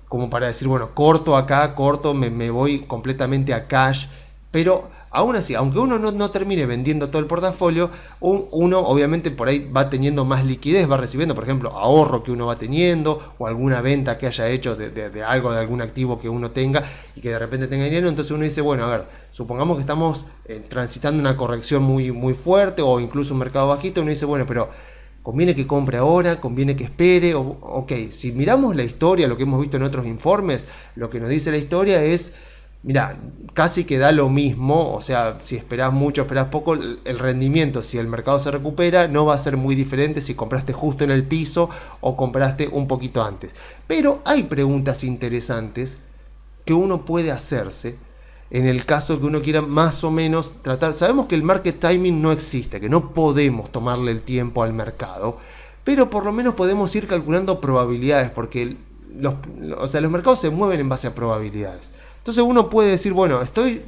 como para decir, bueno, corto acá, me voy completamente a cash. Pero aún así, aunque uno no termine vendiendo todo el portafolio, uno obviamente por ahí va teniendo más liquidez, va recibiendo, por ejemplo, ahorro que uno va teniendo o alguna venta que haya hecho de algo, de algún activo que uno tenga y que de repente tenga dinero. Entonces uno dice, bueno, a ver, supongamos que estamos transitando una corrección muy, muy fuerte o incluso un mercado bajista. Uno dice, bueno, pero ¿conviene que compre ahora? ¿Conviene que espere? Ok, si miramos la historia, lo que hemos visto en otros informes, lo que nos dice la historia es, mira, casi que da lo mismo, o sea, si esperás mucho, esperás poco, el rendimiento, si el mercado se recupera, no va a ser muy diferente si compraste justo en el piso o compraste un poquito antes. Pero hay preguntas interesantes que uno puede hacerse en el caso que uno quiera más o menos tratar. Sabemos que el market timing no existe, que no podemos tomarle el tiempo al mercado, pero por lo menos podemos ir calculando probabilidades, porque los mercados se mueven en base a probabilidades. Entonces uno puede decir, bueno,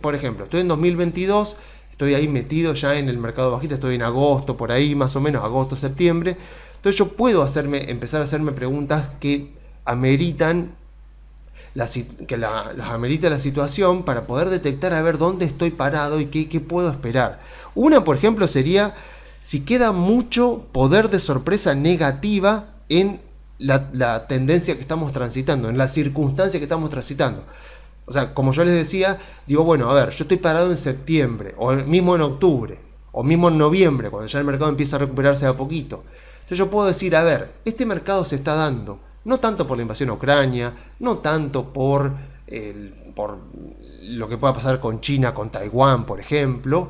por ejemplo, estoy en 2022, estoy ahí metido ya en el mercado bajista, estoy en agosto, por ahí más o menos, agosto, septiembre. Entonces yo puedo empezar a hacerme preguntas que ameritan amerita la situación para poder detectar a ver dónde estoy parado y qué puedo esperar. Una, por ejemplo, sería si queda mucho poder de sorpresa negativa en la tendencia que estamos transitando, en la circunstancia que estamos transitando. O sea, como yo les decía, digo, bueno, a ver, yo estoy parado en septiembre, o mismo en octubre, o mismo en noviembre, cuando ya el mercado empieza a recuperarse de a poquito. Entonces yo puedo decir, a ver, este mercado se está dando, no tanto por la invasión a Ucrania, no tanto por lo que pueda pasar con China, con Taiwán, por ejemplo,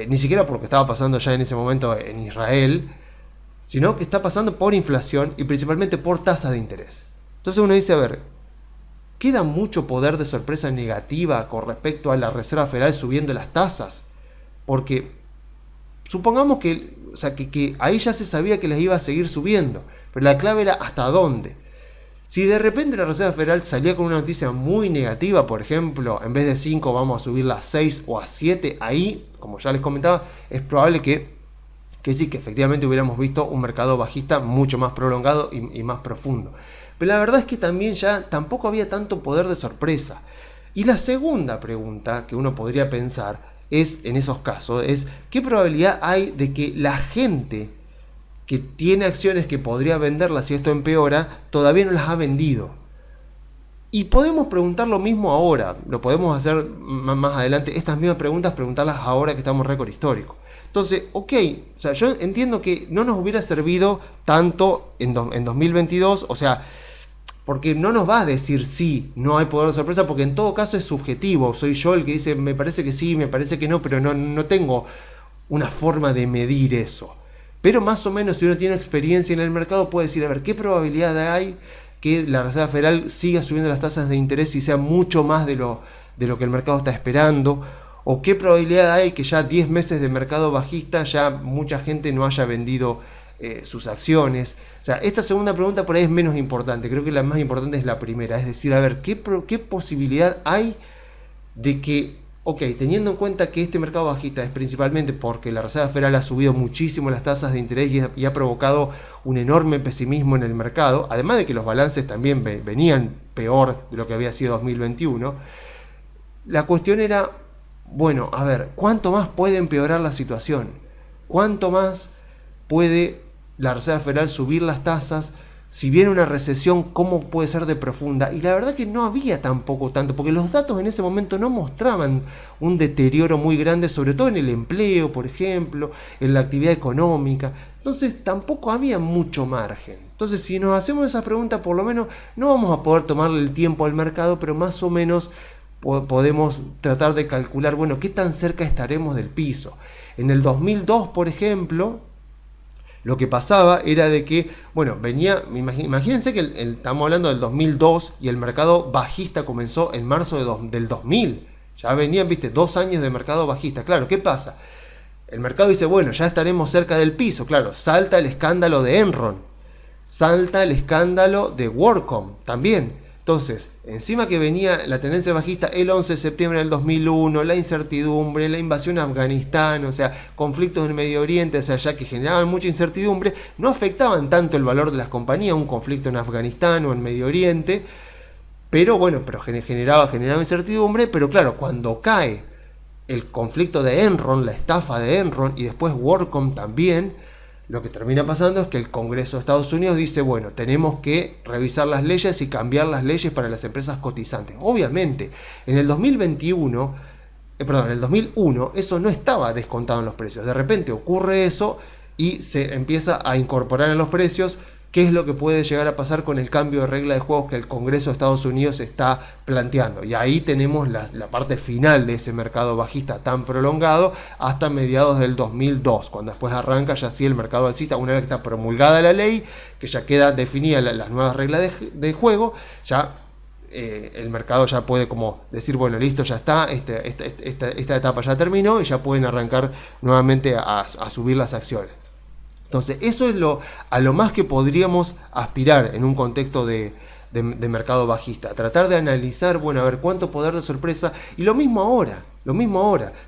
ni siquiera por lo que estaba pasando ya en ese momento en Israel, sino que está pasando por inflación y principalmente por tasas de interés. Entonces uno dice, a ver, ¿queda mucho poder de sorpresa negativa con respecto a la Reserva Federal subiendo las tasas? Porque supongamos que ahí ya se sabía que las iba a seguir subiendo, pero la clave era hasta dónde. Si de repente la Reserva Federal salía con una noticia muy negativa, por ejemplo, en vez de 5 vamos a subirla a 6 o a 7, ahí, como ya les comentaba, es probable que sí, que efectivamente hubiéramos visto un mercado bajista mucho más prolongado y más profundo. Pero la verdad es que también ya tampoco había tanto poder de sorpresa. Y la segunda pregunta que uno podría pensar es, en esos casos, es ¿qué probabilidad hay de que la gente que tiene acciones que podría venderlas si esto empeora, todavía no las ha vendido? Y podemos preguntar lo mismo ahora, lo podemos hacer más adelante, estas mismas preguntas, preguntarlas ahora que estamos en récord histórico. Entonces, ok, o sea, yo entiendo que no nos hubiera servido tanto en 2022, o sea, porque no nos va a decir sí, no hay poder de sorpresa, porque en todo caso es subjetivo. Soy yo el que dice, me parece que sí, me parece que no, pero no tengo una forma de medir eso. Pero más o menos, si uno tiene experiencia en el mercado, puede decir, a ver, ¿qué probabilidad hay que la Reserva Federal siga subiendo las tasas de interés y sea mucho más de lo que el mercado está esperando? ¿O qué probabilidad hay que ya 10 meses de mercado bajista ya mucha gente no haya vendido sus acciones? O sea, esta segunda pregunta por ahí es menos importante. Creo que la más importante es la primera. Es decir, a ver, ¿qué posibilidad hay de que, ok, teniendo en cuenta que este mercado bajista es principalmente porque la Reserva Federal ha subido muchísimo las tasas de interés y ha provocado un enorme pesimismo en el mercado, además de que los balances también venían peor de lo que había sido 2021, la cuestión era, bueno, a ver, ¿cuánto más puede empeorar la situación? ¿Cuánto más puede la Reserva Federal subir las tasas? Si viene una recesión, ¿cómo puede ser de profunda? Y la verdad que no había tampoco tanto, porque los datos en ese momento no mostraban un deterioro muy grande, sobre todo en el empleo, por ejemplo, en la actividad económica. Entonces tampoco había mucho margen. Entonces, si nos hacemos esa pregunta, por lo menos no vamos a poder tomarle el tiempo al mercado, pero más o menos podemos tratar de calcular, bueno, qué tan cerca estaremos del piso. En el 2002, por ejemplo, lo que pasaba era de que, bueno, venía, imagínense que estamos hablando del 2002 y el mercado bajista comenzó en marzo del 2000. Ya venían, viste, 2 años de mercado bajista. Claro, ¿qué pasa? El mercado dice, bueno, ya estaremos cerca del piso. Claro, salta el escándalo de Enron, salta el escándalo de WorldCom también. Entonces, encima que venía la tendencia bajista el 11 de septiembre del 2001, la incertidumbre, la invasión a Afganistán, o sea, conflictos en el Medio Oriente, o sea, ya que generaban mucha incertidumbre, no afectaban tanto el valor de las compañías, un conflicto en Afganistán o en Medio Oriente, pero bueno, generaba incertidumbre, pero claro, cuando cae el conflicto de Enron, la estafa de Enron y después WorldCom también, lo que termina pasando es que el Congreso de Estados Unidos dice, bueno, tenemos que revisar las leyes y cambiar las leyes para las empresas cotizantes. Obviamente, en el 2001, eso no estaba descontado en los precios. De repente ocurre eso y se empieza a incorporar en los precios. ¿Qué es lo que puede llegar a pasar con el cambio de regla de juegos que el Congreso de Estados Unidos está planteando? Y ahí tenemos la parte final de ese mercado bajista tan prolongado hasta mediados del 2002, cuando después arranca ya sí el mercado alcista, una vez que está promulgada la ley, que ya queda definida las nuevas reglas de juego, ya el mercado ya puede como decir, bueno, listo, ya está, esta etapa ya terminó y ya pueden arrancar nuevamente a subir las acciones. Entonces, eso es a lo más que podríamos aspirar en un contexto de mercado bajista. Tratar de analizar, bueno, a ver cuánto poder de sorpresa. Y lo mismo ahora.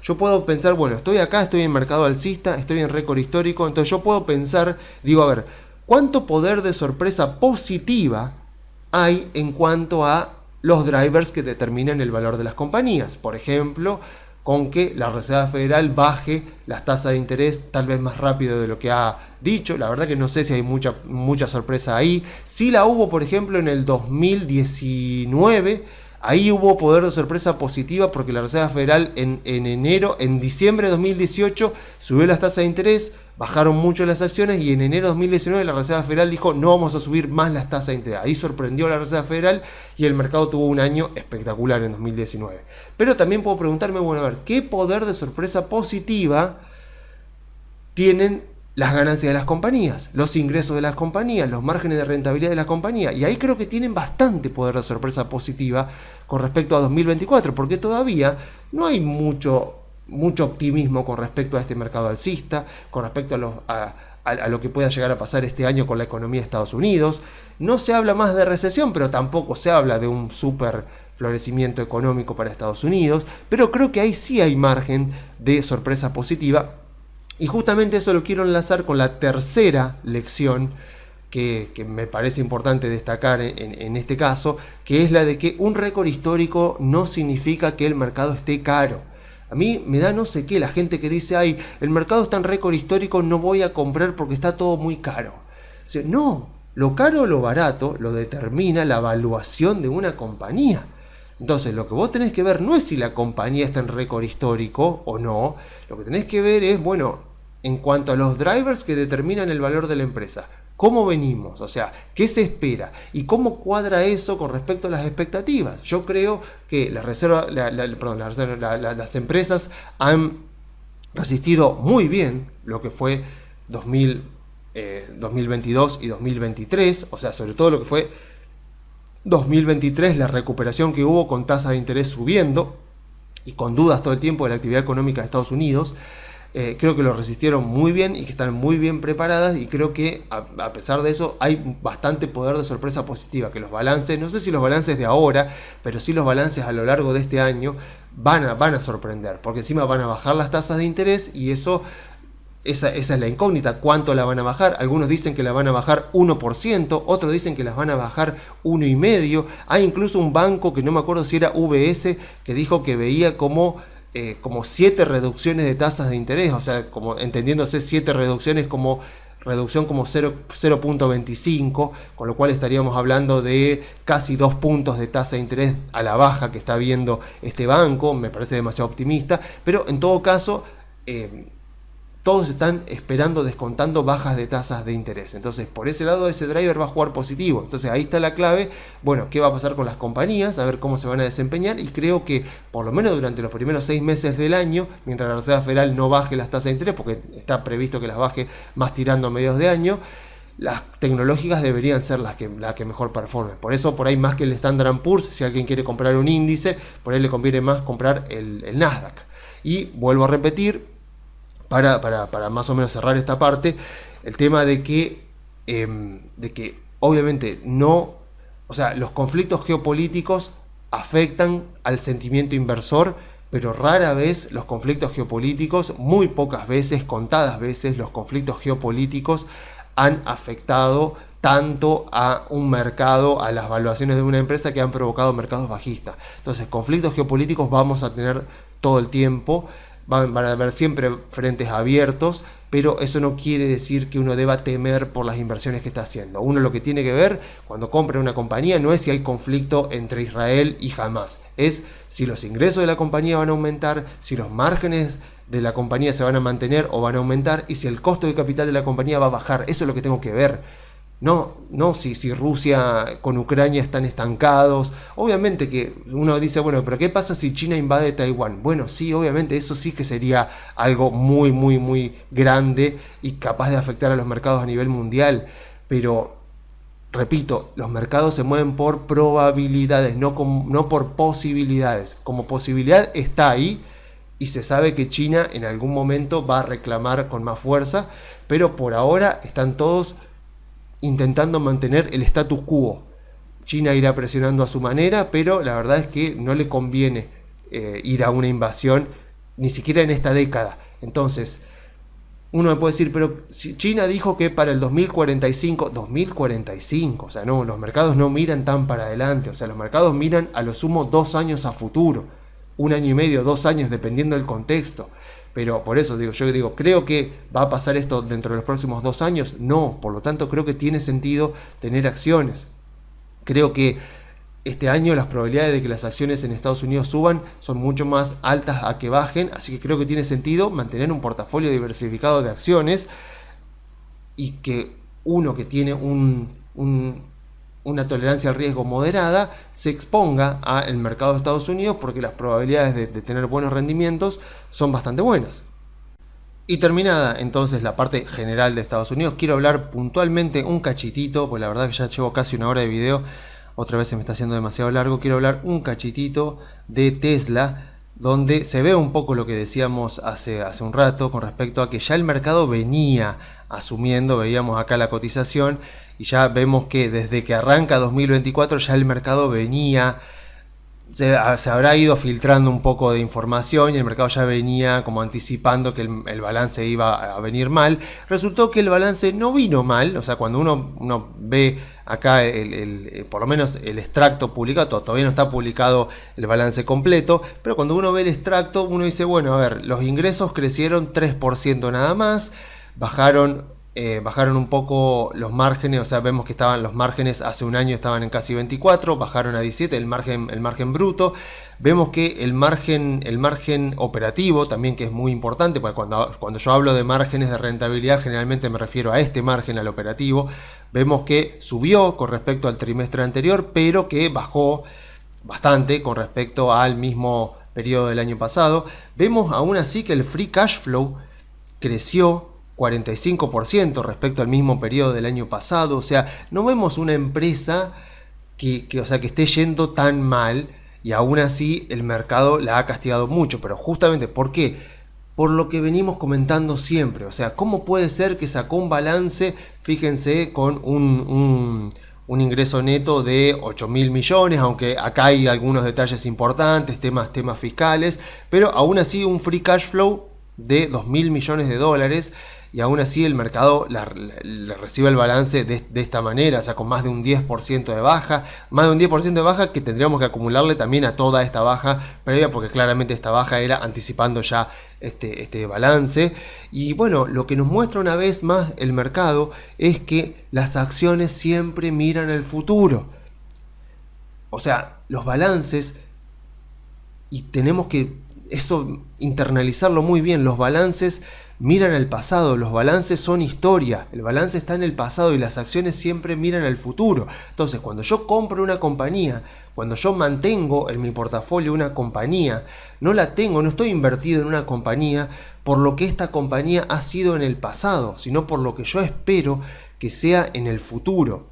Yo puedo pensar, bueno, estoy acá, estoy en mercado alcista, estoy en récord histórico. Entonces yo puedo pensar, digo, a ver, ¿cuánto poder de sorpresa positiva hay en cuanto a los drivers que determinan el valor de las compañías? Por ejemplo, con que la Reserva Federal baje las tasas de interés tal vez más rápido de lo que ha dicho. La verdad que no sé si hay mucha sorpresa ahí. Sí la hubo, por ejemplo, en el 2019. Ahí hubo poder de sorpresa positiva porque la Reserva Federal en diciembre de 2018 subió las tasas de interés, bajaron mucho las acciones y en enero de 2019 la Reserva Federal dijo no vamos a subir más las tasas de interés. Ahí sorprendió a la Reserva Federal y el mercado tuvo un año espectacular en 2019. Pero también puedo preguntarme, bueno, a ver, ¿qué poder de sorpresa positiva tienen las ganancias de las compañías, los ingresos de las compañías, los márgenes de rentabilidad de la compañía? Y ahí creo que tienen bastante poder de sorpresa positiva con respecto a 2024, porque todavía no hay mucho optimismo con respecto a este mercado alcista, con respecto a lo que pueda llegar a pasar este año con la economía de Estados Unidos. No se habla más de recesión, pero tampoco se habla de un súper florecimiento económico para Estados Unidos, pero creo que ahí sí hay margen de sorpresa positiva. Y justamente eso lo quiero enlazar con la tercera lección que me parece importante destacar en este caso, que es la de que un récord histórico no significa que el mercado esté caro. A mí me da no sé qué la gente que dice, el mercado está en récord histórico, no voy a comprar porque está todo muy caro. O sea, no, Lo caro o lo barato lo determina la valuación de una compañía. Entonces, lo que vos tenés que ver no es si la compañía está en récord histórico o no. Lo que tenés que ver es, bueno, en cuanto a los drivers que determinan el valor de la empresa, ¿cómo venimos? O sea, ¿qué se espera? ¿Y cómo cuadra eso con respecto a las expectativas? Yo creo que las empresas han resistido muy bien lo que fue 2022 y 2023, o sea, sobre todo lo que fue 2023, la recuperación que hubo con tasas de interés subiendo y con dudas todo el tiempo de la actividad económica de Estados Unidos. Creo que lo resistieron muy bien y que están muy bien preparadas, y creo que a pesar de eso hay bastante poder de sorpresa positiva, que los balances, no sé si los balances de ahora, pero sí los balances a lo largo de este año van a sorprender, porque encima van a bajar las tasas de interés y eso... Esa es la incógnita, ¿cuánto la van a bajar? Algunos dicen que la van a bajar 1%, otros dicen que las van a bajar 1,5%. Hay incluso un banco, que no me acuerdo si era UBS, que dijo que veía como 7 reducciones de tasas de interés, o sea, como entendiéndose 7 reducciones como reducción como 0,25, con lo cual estaríamos hablando de casi 2 puntos de tasa de interés a la baja que está viendo este banco. Me parece demasiado optimista, pero en todo caso... todos están esperando, descontando bajas de tasas de interés. Entonces, por ese lado, ese driver va a jugar positivo. Entonces, ahí está la clave. Bueno, ¿qué va a pasar con las compañías? A ver cómo se van a desempeñar. Y creo que, por lo menos durante los primeros 6 meses del año, mientras la Reserva Federal no baje las tasas de interés, porque está previsto que las baje más tirando a mediados de año, las tecnológicas deberían ser las que mejor performen. Por eso, por ahí, más que el Standard & Poor's, si alguien quiere comprar un índice, por ahí le conviene más comprar el Nasdaq. Y vuelvo a repetir, para más o menos cerrar esta parte, el tema de que obviamente no, o sea, los conflictos geopolíticos afectan al sentimiento inversor, pero rara vez los conflictos geopolíticos, muy pocas veces, contadas veces, los conflictos geopolíticos han afectado tanto a un mercado, a las valuaciones de una empresa, que han provocado mercados bajistas. Entonces, conflictos geopolíticos vamos a tener todo el tiempo. Van a haber siempre frentes abiertos, pero eso no quiere decir que uno deba temer por las inversiones que está haciendo. Uno lo que tiene que ver cuando compra una compañía no es si hay conflicto entre Israel y Hamás, es si los ingresos de la compañía van a aumentar, si los márgenes de la compañía se van a mantener o van a aumentar, y si el costo de capital de la compañía va a bajar. Eso es lo que tengo que ver. No si Rusia con Ucrania están estancados. Obviamente que uno dice, bueno, pero ¿qué pasa si China invade Taiwán? Bueno, sí, obviamente eso sí que sería algo muy, muy, muy grande y capaz de afectar a los mercados a nivel mundial. Pero, repito, los mercados se mueven por probabilidades, no por posibilidades. Como posibilidad está ahí, y se sabe que China en algún momento va a reclamar con más fuerza, pero por ahora están todos intentando mantener el status quo. China irá presionando a su manera, pero la verdad es que no le conviene ir a una invasión, ni siquiera en esta década. Entonces, uno me puede decir, pero si China dijo que para el 2045, o sea, no, los mercados no miran tan para adelante, o sea, los mercados miran a lo sumo 2 años a futuro, 1 año y medio, 2 años, dependiendo del contexto. Pero por eso yo digo, ¿creo que va a pasar esto dentro de los próximos 2 años? No, por lo tanto creo que tiene sentido tener acciones. Creo que este año las probabilidades de que las acciones en Estados Unidos suban son mucho más altas a que bajen, así que creo que tiene sentido mantener un portafolio diversificado de acciones, y que uno que tiene una tolerancia al riesgo moderada se exponga al mercado de Estados Unidos, porque las probabilidades de tener buenos rendimientos son bastante buenas. Y terminada entonces la parte general de Estados Unidos, quiero hablar puntualmente un cachitito, pues la verdad que ya llevo casi 1 hora de video, otra vez se me está haciendo demasiado largo. Quiero hablar un cachitito de Tesla, donde se ve un poco lo que decíamos hace un rato con respecto a que ya el mercado venía asumiendo, veíamos acá la cotización, y ya vemos que desde que arranca 2024 ya el mercado venía, se habrá ido filtrando un poco de información, y el mercado ya venía como anticipando que el balance iba a venir mal. Resultó que el balance no vino mal, o sea, cuando uno ve acá por lo menos el extracto publicado, todavía no está publicado el balance completo, pero cuando uno ve el extracto, uno dice, bueno, a ver, los ingresos crecieron 3% nada más, bajaron bajaron un poco los márgenes, o sea, vemos que estaban los márgenes hace un año estaban en casi 24, bajaron a 17 el margen bruto. Vemos que el margen operativo también, que es muy importante, porque cuando yo hablo de márgenes de rentabilidad generalmente me refiero a este margen, al operativo. Vemos que subió con respecto al trimestre anterior, pero que bajó bastante con respecto al mismo periodo del año pasado. Vemos aún así que el free cash flow creció 45% respecto al mismo periodo del año pasado. O sea, no vemos una empresa que esté yendo tan mal, y aún así el mercado la ha castigado mucho. Pero justamente, ¿por qué? Por lo que venimos comentando siempre. O sea, ¿cómo puede ser que sacó un balance, fíjense, con un ingreso neto de 8.000 millones, aunque acá hay algunos detalles importantes, temas fiscales, pero aún así un free cash flow de 2.000 millones de dólares, y aún así el mercado le recibe el balance de esta manera, o sea, con más de un 10% de baja, que tendríamos que acumularle también a toda esta baja previa, porque claramente esta baja era anticipando ya este balance. Y bueno, lo que nos muestra una vez más el mercado es que las acciones siempre miran el futuro. O sea, los balances, y tenemos que eso internalizarlo muy bien, los balances miran al pasado, los balances son historia, el balance está en el pasado y las acciones siempre miran al futuro. Entonces, cuando yo compro una compañía, cuando yo mantengo en mi portafolio una compañía, no estoy invertido en una compañía por lo que esta compañía ha sido en el pasado, sino por lo que yo espero que sea en el futuro.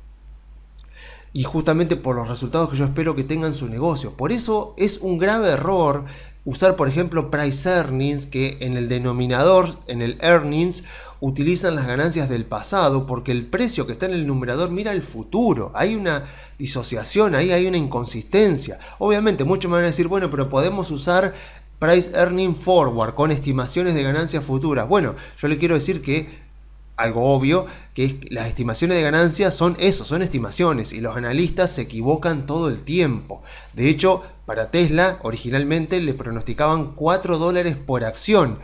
Y justamente por los resultados que yo espero que tengan su negocio. Por eso es un grave error usar, por ejemplo, price earnings, que en el denominador, en el earnings, utilizan las ganancias del pasado, porque el precio que está en el numerador mira el futuro. Hay una disociación, ahí hay una inconsistencia. Obviamente muchos me van a decir, bueno, pero podemos usar price earning forward con estimaciones de ganancias futuras. Bueno, yo le quiero decir que algo obvio, que es que las estimaciones de ganancias son eso, son estimaciones, y los analistas se equivocan todo el tiempo. De hecho, para Tesla originalmente le pronosticaban $4 por acción.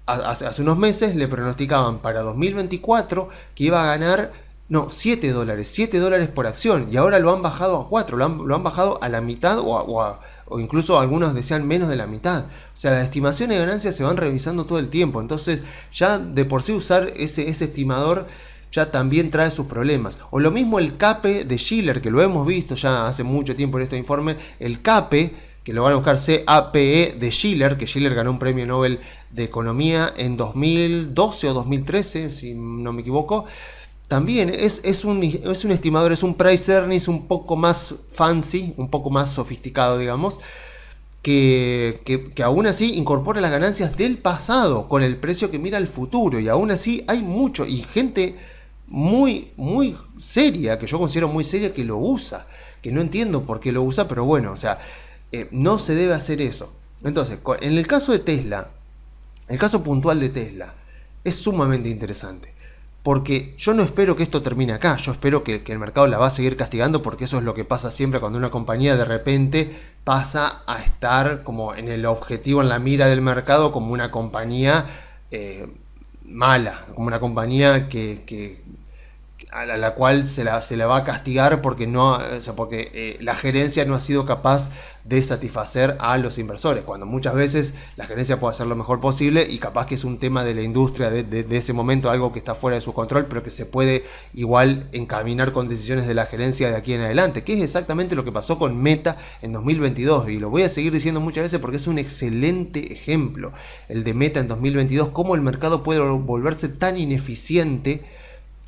Hace unos meses le pronosticaban para 2024 que iba a ganar $7 por acción, y ahora lo han bajado a 4, lo han bajado a la mitad, o incluso algunos desean menos de la mitad. O sea, las estimaciones de ganancias se van revisando todo el tiempo, entonces ya de por sí usar ese estimador ya también trae sus problemas. O lo mismo el CAPE de Shiller, que lo hemos visto ya hace mucho tiempo en este informe, el CAPE, que lo van a buscar, CAPE de Shiller, que Shiller ganó un premio Nobel de Economía en 2012 o 2013, si no me equivoco. También es un estimador, es un price earnings un poco más fancy, un poco más sofisticado, digamos, que aún así incorpora las ganancias del pasado con el precio que mira el futuro. Y aún así hay mucho, y gente muy, muy seria, que yo considero muy seria, que lo usa, que no entiendo por qué lo usa, pero bueno, o sea, no se debe hacer eso. Entonces, en el caso de Tesla, el caso puntual de Tesla es sumamente interesante. Porque yo no espero que esto termine acá, yo espero que el mercado la va a seguir castigando, porque eso es lo que pasa siempre cuando una compañía de repente pasa a estar como en el objetivo, en la mira del mercado, como una compañía mala, como una compañía a la cual se la va a castigar porque la gerencia no ha sido capaz de satisfacer a los inversores, cuando muchas veces la gerencia puede hacer lo mejor posible, y capaz que es un tema de la industria de ese momento, algo que está fuera de su control, pero que se puede igual encaminar con decisiones de la gerencia de aquí en adelante, que es exactamente lo que pasó con Meta en 2022, y lo voy a seguir diciendo muchas veces porque es un excelente ejemplo el de Meta en 2022, cómo el mercado puede volverse tan ineficiente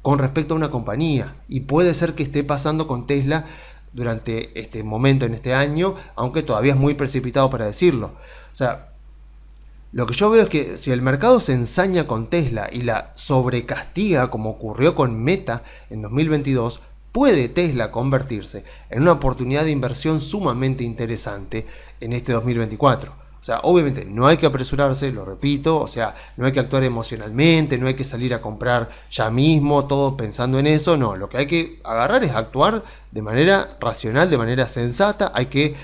con respecto a una compañía, y puede ser que esté pasando con Tesla durante este momento, en este año, aunque todavía es muy precipitado para decirlo. O sea, lo que yo veo es que si el mercado se ensaña con Tesla y la sobrecastiga, como ocurrió con Meta en 2022, puede Tesla convertirse en una oportunidad de inversión sumamente interesante en este 2024. O sea, obviamente no hay que apresurarse, lo repito, o sea, no hay que actuar emocionalmente, no hay que salir a comprar ya mismo, todo pensando en eso, no, lo que hay que agarrar es actuar de manera racional, de manera sensata, hay que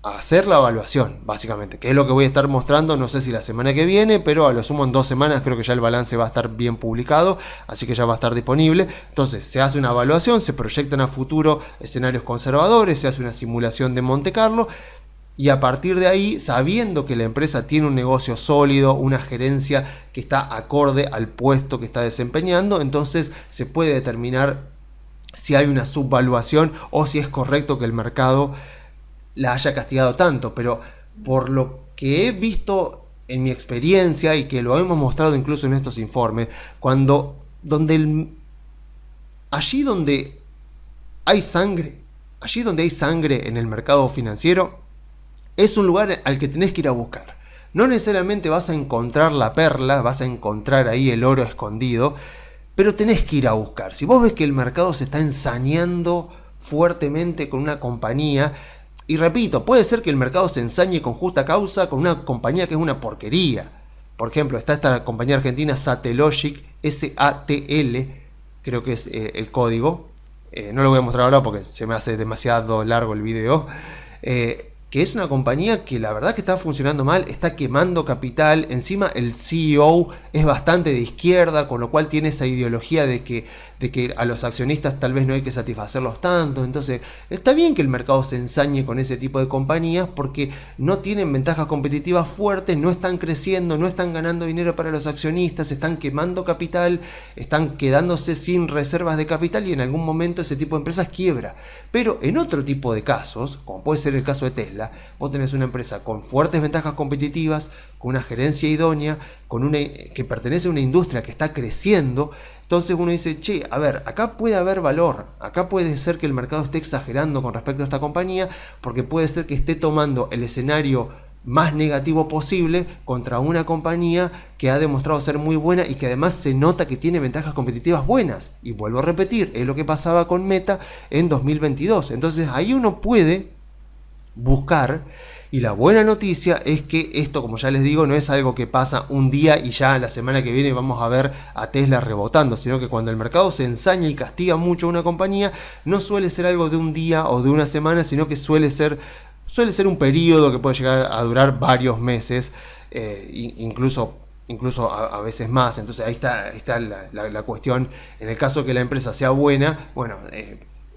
a hacer la evaluación, básicamente, que es lo que voy a estar mostrando, no sé si la semana que viene, pero a lo sumo en 2 semanas creo que ya el balance va a estar bien publicado, así que ya va a estar disponible. Entonces se hace una evaluación, se proyectan a futuro escenarios conservadores, se hace una simulación de Monte Carlo, y a partir de ahí, sabiendo que la empresa tiene un negocio sólido, una gerencia que está acorde al puesto que está desempeñando, entonces se puede determinar si hay una subvaluación o si es correcto que el mercado la haya castigado tanto. Pero por lo que he visto en mi experiencia y que lo hemos mostrado incluso en estos informes, allí donde hay sangre en el mercado financiero, es un lugar al que tenés que ir a buscar. No necesariamente vas a encontrar la perla, vas a encontrar ahí el oro escondido, pero tenés que ir a buscar. Si vos ves que el mercado se está ensañando fuertemente con una compañía, y repito, puede ser que el mercado se ensañe con justa causa con una compañía que es una porquería. Por ejemplo, está esta compañía argentina Satellogic, S-A-T-L, creo que es el código. No lo voy a mostrar ahora porque se me hace demasiado largo el video. Que es una compañía que la verdad que está funcionando mal, está quemando capital, encima el CEO es bastante de izquierda, con lo cual tiene esa ideología de que a los accionistas tal vez no hay que satisfacerlos tanto. Entonces está bien que el mercado se ensañe con ese tipo de compañías porque no tienen ventajas competitivas fuertes, no están creciendo, no están ganando dinero para los accionistas, están quemando capital, están quedándose sin reservas de capital y en algún momento ese tipo de empresas quiebra. Pero en otro tipo de casos, como puede ser el caso de Tesla, vos tenés una empresa con fuertes ventajas competitivas, con una gerencia idónea, que pertenece a una industria que está creciendo. Entonces uno dice, che, a ver, acá puede haber valor, acá puede ser que el mercado esté exagerando con respecto a esta compañía, porque puede ser que esté tomando el escenario más negativo posible contra una compañía que ha demostrado ser muy buena y que además se nota que tiene ventajas competitivas buenas. Y vuelvo a repetir, es lo que pasaba con Meta en 2022. Entonces ahí uno puede buscar. Y la buena noticia es que esto, como ya les digo, no es algo que pasa un día y ya la semana que viene vamos a ver a Tesla rebotando, sino que cuando el mercado se ensaña y castiga mucho a una compañía, no suele ser algo de un día o de una semana, sino que suele ser un periodo que puede llegar a durar varios meses, incluso a veces más. Entonces ahí está la cuestión. En el caso que la empresa sea buena, bueno,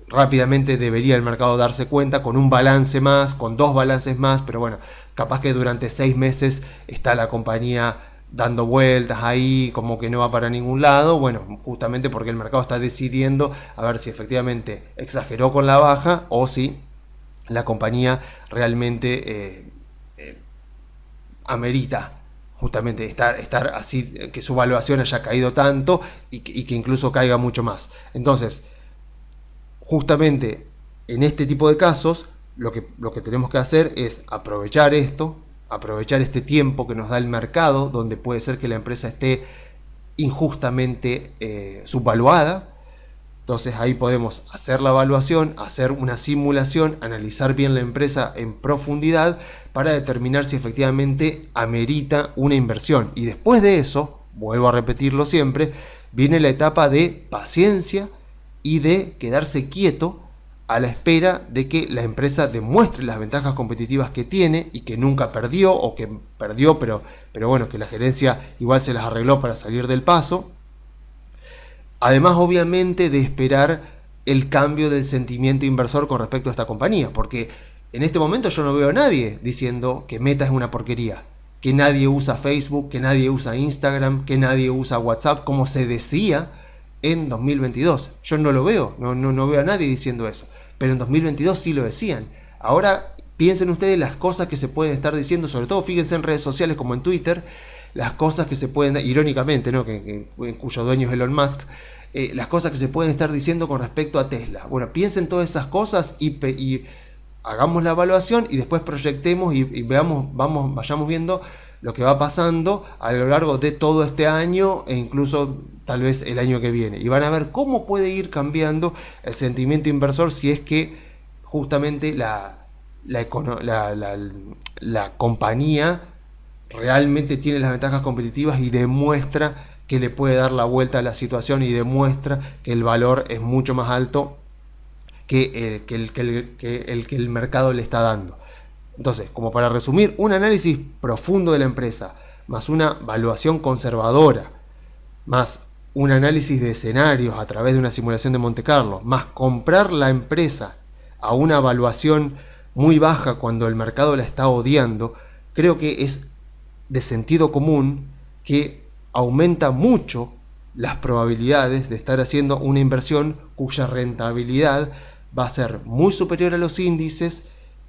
rápidamente debería el mercado darse cuenta con un balance más, con 2 balances más, pero bueno, capaz que durante 6 meses está la compañía dando vueltas ahí, como que no va para ningún lado. Bueno, justamente porque el mercado está decidiendo a ver si efectivamente exageró con la baja o si la compañía realmente amerita justamente estar así, que su valuación haya caído tanto y que incluso caiga mucho más. Entonces, justamente en este tipo de casos, lo que tenemos que hacer es aprovechar este tiempo que nos da el mercado, donde puede ser que la empresa esté injustamente subvaluada. Entonces ahí podemos hacer la evaluación, hacer una simulación, analizar bien la empresa en profundidad para determinar si efectivamente amerita una inversión. Y después de eso, vuelvo a repetirlo siempre, viene la etapa de paciencia y de quedarse quieto a la espera de que la empresa demuestre las ventajas competitivas que tiene y que nunca perdió, o que perdió pero bueno, que la gerencia igual se las arregló para salir del paso. Además, obviamente, de esperar el cambio del sentimiento inversor con respecto a esta compañía, porque en este momento yo no veo a nadie diciendo que Meta es una porquería, que nadie usa Facebook, que nadie usa Instagram, que nadie usa WhatsApp, como se decía en 2022. Yo no lo veo, no veo a nadie diciendo eso, pero en 2022 sí lo decían. Ahora piensen ustedes las cosas que se pueden estar diciendo, sobre todo fíjense en redes sociales como en Twitter, las cosas que se pueden, irónicamente, ¿no? Cuyo dueño es Elon Musk, las cosas que se pueden estar diciendo con respecto a Tesla. Bueno, piensen todas esas cosas y hagamos la evaluación y después proyectemos y vayamos viendo lo que va pasando a lo largo de todo este año e incluso tal vez el año que viene. Y van a ver cómo puede ir cambiando el sentimiento inversor si es que justamente la compañía realmente tiene las ventajas competitivas y demuestra que le puede dar la vuelta a la situación y demuestra que el valor es mucho más alto que el que el mercado le está dando. Entonces, como para resumir, un análisis profundo de la empresa, más una valuación conservadora, más un análisis de escenarios a través de una simulación de Monte Carlo, más comprar la empresa a una valuación muy baja cuando el mercado la está odiando, creo que es de sentido común que aumenta mucho las probabilidades de estar haciendo una inversión cuya rentabilidad va a ser muy superior a los índices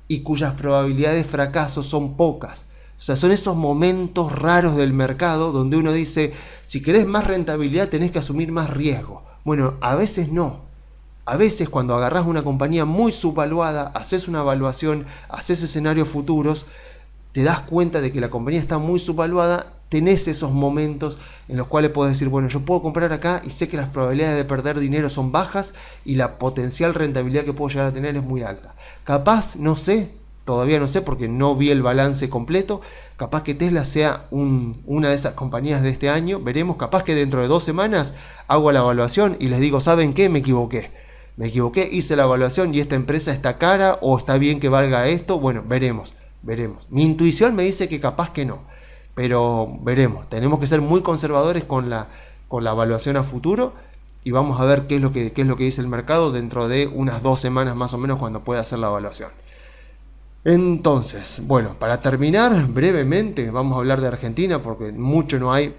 y cuyas probabilidades de fracaso son pocas. O sea, son esos momentos raros del mercado donde uno dice, si querés más rentabilidad tenés que asumir más riesgo. Bueno, a veces no. A veces cuando agarrás una compañía muy subvaluada, haces una evaluación, haces escenarios futuros, te das cuenta de que la compañía está muy subvaluada, tenés esos momentos en los cuales podés decir, bueno, yo puedo comprar acá y sé que las probabilidades de perder dinero son bajas y la potencial rentabilidad que puedo llegar a tener es muy alta. Capaz, no sé, todavía no sé porque no vi el balance completo, capaz que Tesla sea una de esas compañías de este año, veremos, capaz que dentro de 2 semanas hago la evaluación y les digo, ¿saben qué? Me equivoqué, hice la evaluación y esta empresa está cara o está bien que valga esto, bueno, veremos. Mi intuición me dice que capaz que no, pero veremos. Tenemos que ser muy conservadores con la evaluación a futuro y vamos a ver qué es lo que dice el mercado dentro de unas 2 semanas más o menos cuando pueda hacer la evaluación. Entonces, bueno, para terminar brevemente vamos a hablar de Argentina porque mucho no hay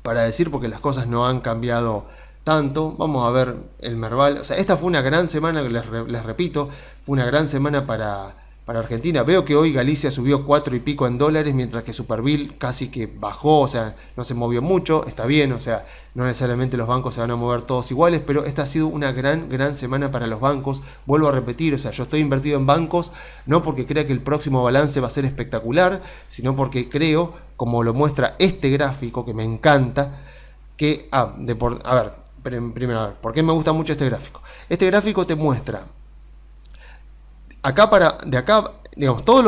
para decir porque las cosas no han cambiado tanto. Vamos a ver el Merval. O sea, esta fue una gran semana, les repito, fue una gran semana para Argentina. Veo que hoy Galicia subió 4 y pico en dólares, mientras que Superville casi que bajó, o sea, no se movió mucho, está bien, o sea, no necesariamente los bancos se van a mover todos iguales, pero esta ha sido una gran semana para los bancos. Vuelvo a repetir, o sea, yo estoy invertido en bancos, no porque crea que el próximo balance va a ser espectacular, sino porque creo, como lo muestra este gráfico, que me encanta, que, primero, ¿por qué me gusta mucho este gráfico? Este gráfico te muestra digamos, todos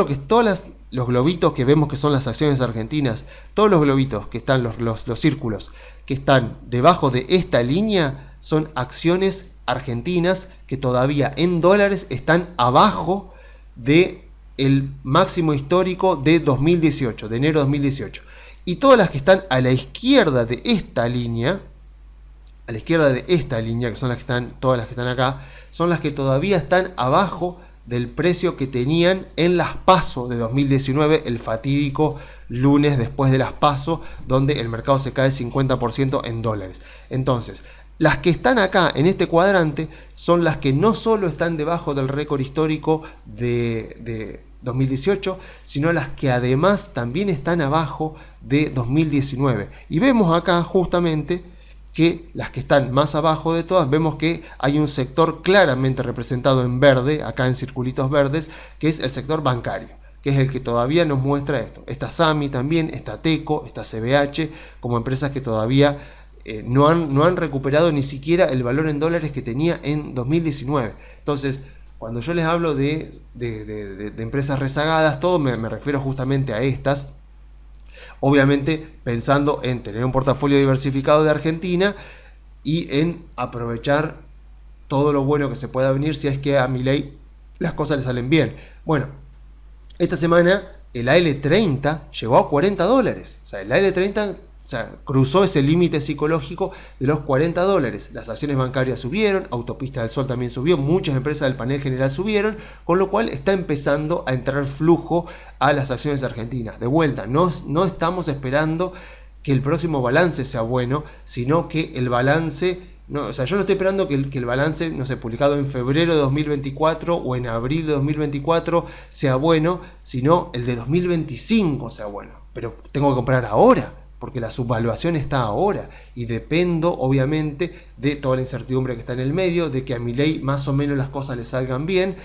los globitos que vemos que son las acciones argentinas, todos los globitos que están, los círculos que están debajo de esta línea son acciones argentinas que todavía en dólares están abajo de el máximo histórico de 2018, de enero de 2018. Y todas las que están a la izquierda de esta línea, que son las que están, todas las que están acá, son las que todavía están abajo del precio que tenían en las PASO de 2019, el fatídico lunes después de las PASO, donde el mercado se cae 50% en dólares. Entonces, las que están acá en este cuadrante son las que no solo están debajo del récord histórico de 2018, sino las que además también están abajo de 2019. Y vemos acá justamente que las que están más abajo de todas, vemos que hay un sector claramente representado en verde, acá en circulitos verdes, que es el sector bancario, que es el que todavía nos muestra esto. Está Sami también, está Teco, está CBH, como empresas que todavía no han recuperado ni siquiera el valor en dólares que tenía en 2019. Entonces, cuando yo les hablo de empresas rezagadas, todo me refiero justamente a estas. Obviamente pensando en tener un portafolio diversificado de Argentina y en aprovechar todo lo bueno que se pueda venir si es que a Milei las cosas le salen bien. Bueno, esta semana el AL30 llegó a $40. O sea, el AL30 cruzó ese límite psicológico de los $40. Las acciones bancarias subieron, Autopista del Sol también subió, muchas empresas del panel general subieron, con lo cual está empezando a entrar flujo a las acciones argentinas. De vuelta, no estamos esperando que el próximo balance sea bueno, sino que el balance... No, o sea, yo no estoy esperando que el balance, no sé, publicado en febrero de 2024 o en abril de 2024 sea bueno, sino el de 2025 sea bueno. Pero tengo que comprar ahora, porque la subvaluación está ahora y dependo obviamente de toda la incertidumbre que está en el medio, de que a Milei más o menos las cosas le salgan bien.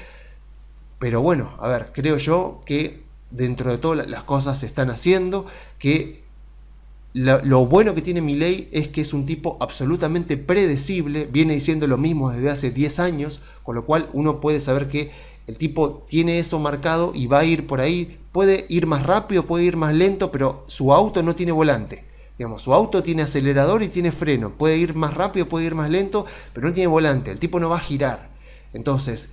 Pero bueno, a ver, creo yo que dentro de todo las cosas se están haciendo, que lo bueno que tiene Milei es que es un tipo absolutamente predecible, viene diciendo lo mismo desde hace 10 años, con lo cual uno puede saber que el tipo tiene eso marcado y va a ir por ahí, puede ir más rápido, puede ir más lento, pero su auto no tiene volante. Digamos, su auto tiene acelerador y tiene freno, puede ir más rápido, puede ir más lento, pero no tiene volante, el tipo no va a girar. Entonces,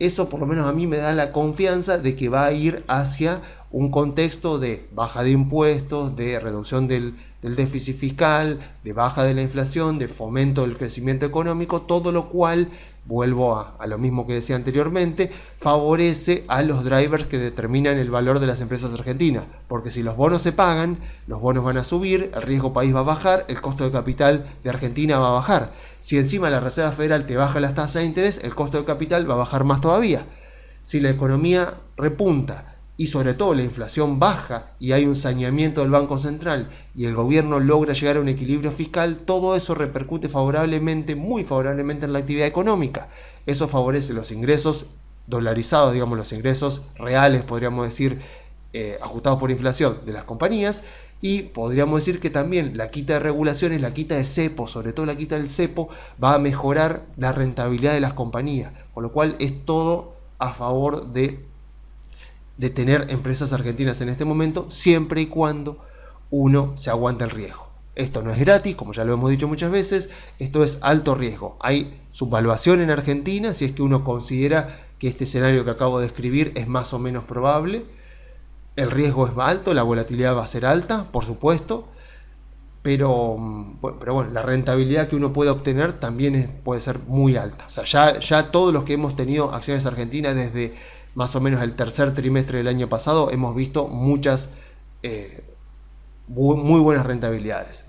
eso por lo menos a mí me da la confianza de que va a ir hacia un contexto de baja de impuestos, de reducción del déficit fiscal, de baja de la inflación, de fomento del crecimiento económico, todo lo cual, vuelvo a lo mismo que decía anteriormente, favorece a los drivers que determinan el valor de las empresas argentinas, porque si los bonos se pagan, los bonos van a subir, el riesgo país va a bajar, el costo de capital de Argentina va a bajar. Si encima la Reserva Federal te baja las tasas de interés, el costo de capital va a bajar más todavía. Si la economía repunta y sobre todo la inflación baja y hay un saneamiento del Banco Central y el gobierno logra llegar a un equilibrio fiscal, todo eso repercute favorablemente, muy favorablemente en la actividad económica. Eso favorece los ingresos dolarizados, digamos los ingresos reales, podríamos decir, ajustados por inflación de las compañías, y podríamos decir que también la quita de regulaciones, la quita de cepo, sobre todo la quita del cepo, va a mejorar la rentabilidad de las compañías, con lo cual es todo a favor de tener empresas argentinas en este momento, siempre y cuando uno se aguante el riesgo. Esto no es gratis, como ya lo hemos dicho muchas veces, esto es alto riesgo. Hay subvaluación en Argentina, si es que uno considera que este escenario que acabo de describir es más o menos probable. El riesgo es alto, la volatilidad va a ser alta, por supuesto, pero bueno, la rentabilidad que uno puede obtener también puede ser muy alta. O sea, ya todos los que hemos tenido acciones argentinas desde más o menos el tercer trimestre del año pasado, hemos visto muchas muy buenas rentabilidades,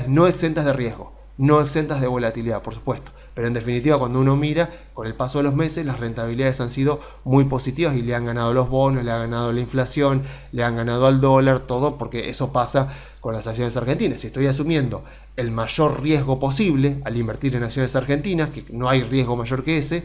no exentas de riesgo, no exentas de volatilidad, por supuesto, pero en definitiva cuando uno mira, con el paso de los meses, las rentabilidades han sido muy positivas y le han ganado los bonos, le han ganado la inflación, le han ganado al dólar, todo, porque eso pasa con las acciones argentinas. Si estoy asumiendo el mayor riesgo posible al invertir en acciones argentinas, que no hay riesgo mayor que ese,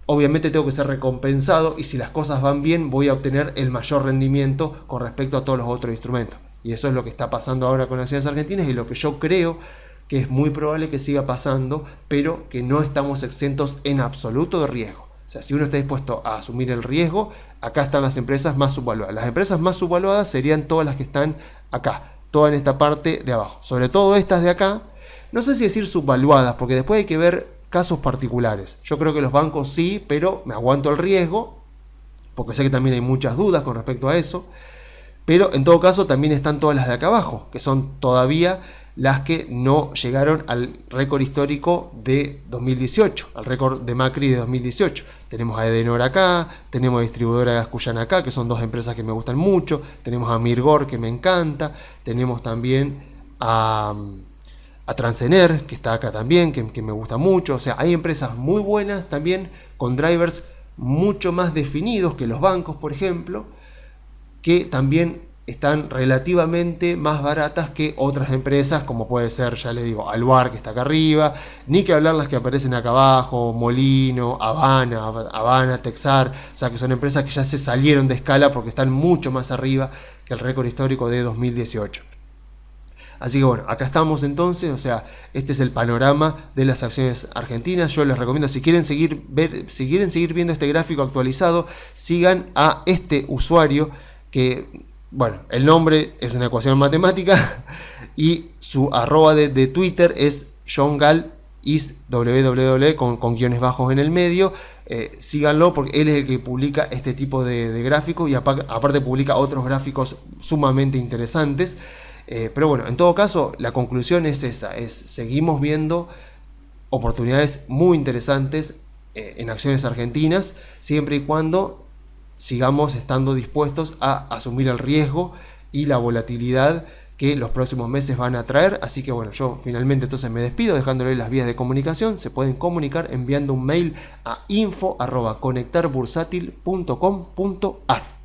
obviamente tengo que ser recompensado y si las cosas van bien voy a obtener el mayor rendimiento con respecto a todos los otros instrumentos. Y eso es lo que está pasando ahora con las acciones argentinas y lo que yo creo que es muy probable que siga pasando, pero que no estamos exentos en absoluto de riesgo. O sea, si uno está dispuesto a asumir el riesgo, acá están las empresas más subvaluadas. Las empresas más subvaluadas serían todas las que están acá, todas en esta parte de abajo. Sobre todo estas de acá, no sé si decir subvaluadas, porque después hay que ver casos particulares. Yo creo que los bancos sí, pero me aguanto el riesgo, porque sé que también hay muchas dudas con respecto a eso, pero en todo caso también están todas las de acá abajo, que son todavía las que no llegaron al récord histórico de 2018, al récord de Macri de 2018. Tenemos a Edenor acá, tenemos a Distribuidora Gas Cuyana acá, que son dos empresas que me gustan mucho, tenemos a Mirgor, que me encanta, tenemos también a Transener, que está acá también, que me gusta mucho. O sea, hay empresas muy buenas también, con drivers mucho más definidos que los bancos, por ejemplo, que también están relativamente más baratas que otras empresas, como puede ser, ya les digo, Aluar, que está acá arriba, ni que hablar las que aparecen acá abajo, Molino, Habana, Texar, o sea, que son empresas que ya se salieron de escala porque están mucho más arriba que el récord histórico de 2018. Así que bueno, acá estamos entonces, o sea, este es el panorama de las acciones argentinas. Yo les recomiendo, si quieren seguir viendo este gráfico actualizado, sigan a este usuario que, bueno, el nombre es una ecuación matemática y su arroba de Twitter es JohnGalIs con guiones bajos en el medio. Síganlo porque él es el que publica este tipo de gráficos y aparte publica otros gráficos sumamente interesantes. Pero bueno, en todo caso, la conclusión es esa, seguimos viendo oportunidades muy interesantes en acciones argentinas, siempre y cuando sigamos estando dispuestos a asumir el riesgo y la volatilidad que los próximos meses van a traer. Así que bueno, yo finalmente entonces me despido dejándole las vías de comunicación. Se pueden comunicar enviando un mail a info@conectarbursatil.com.ar.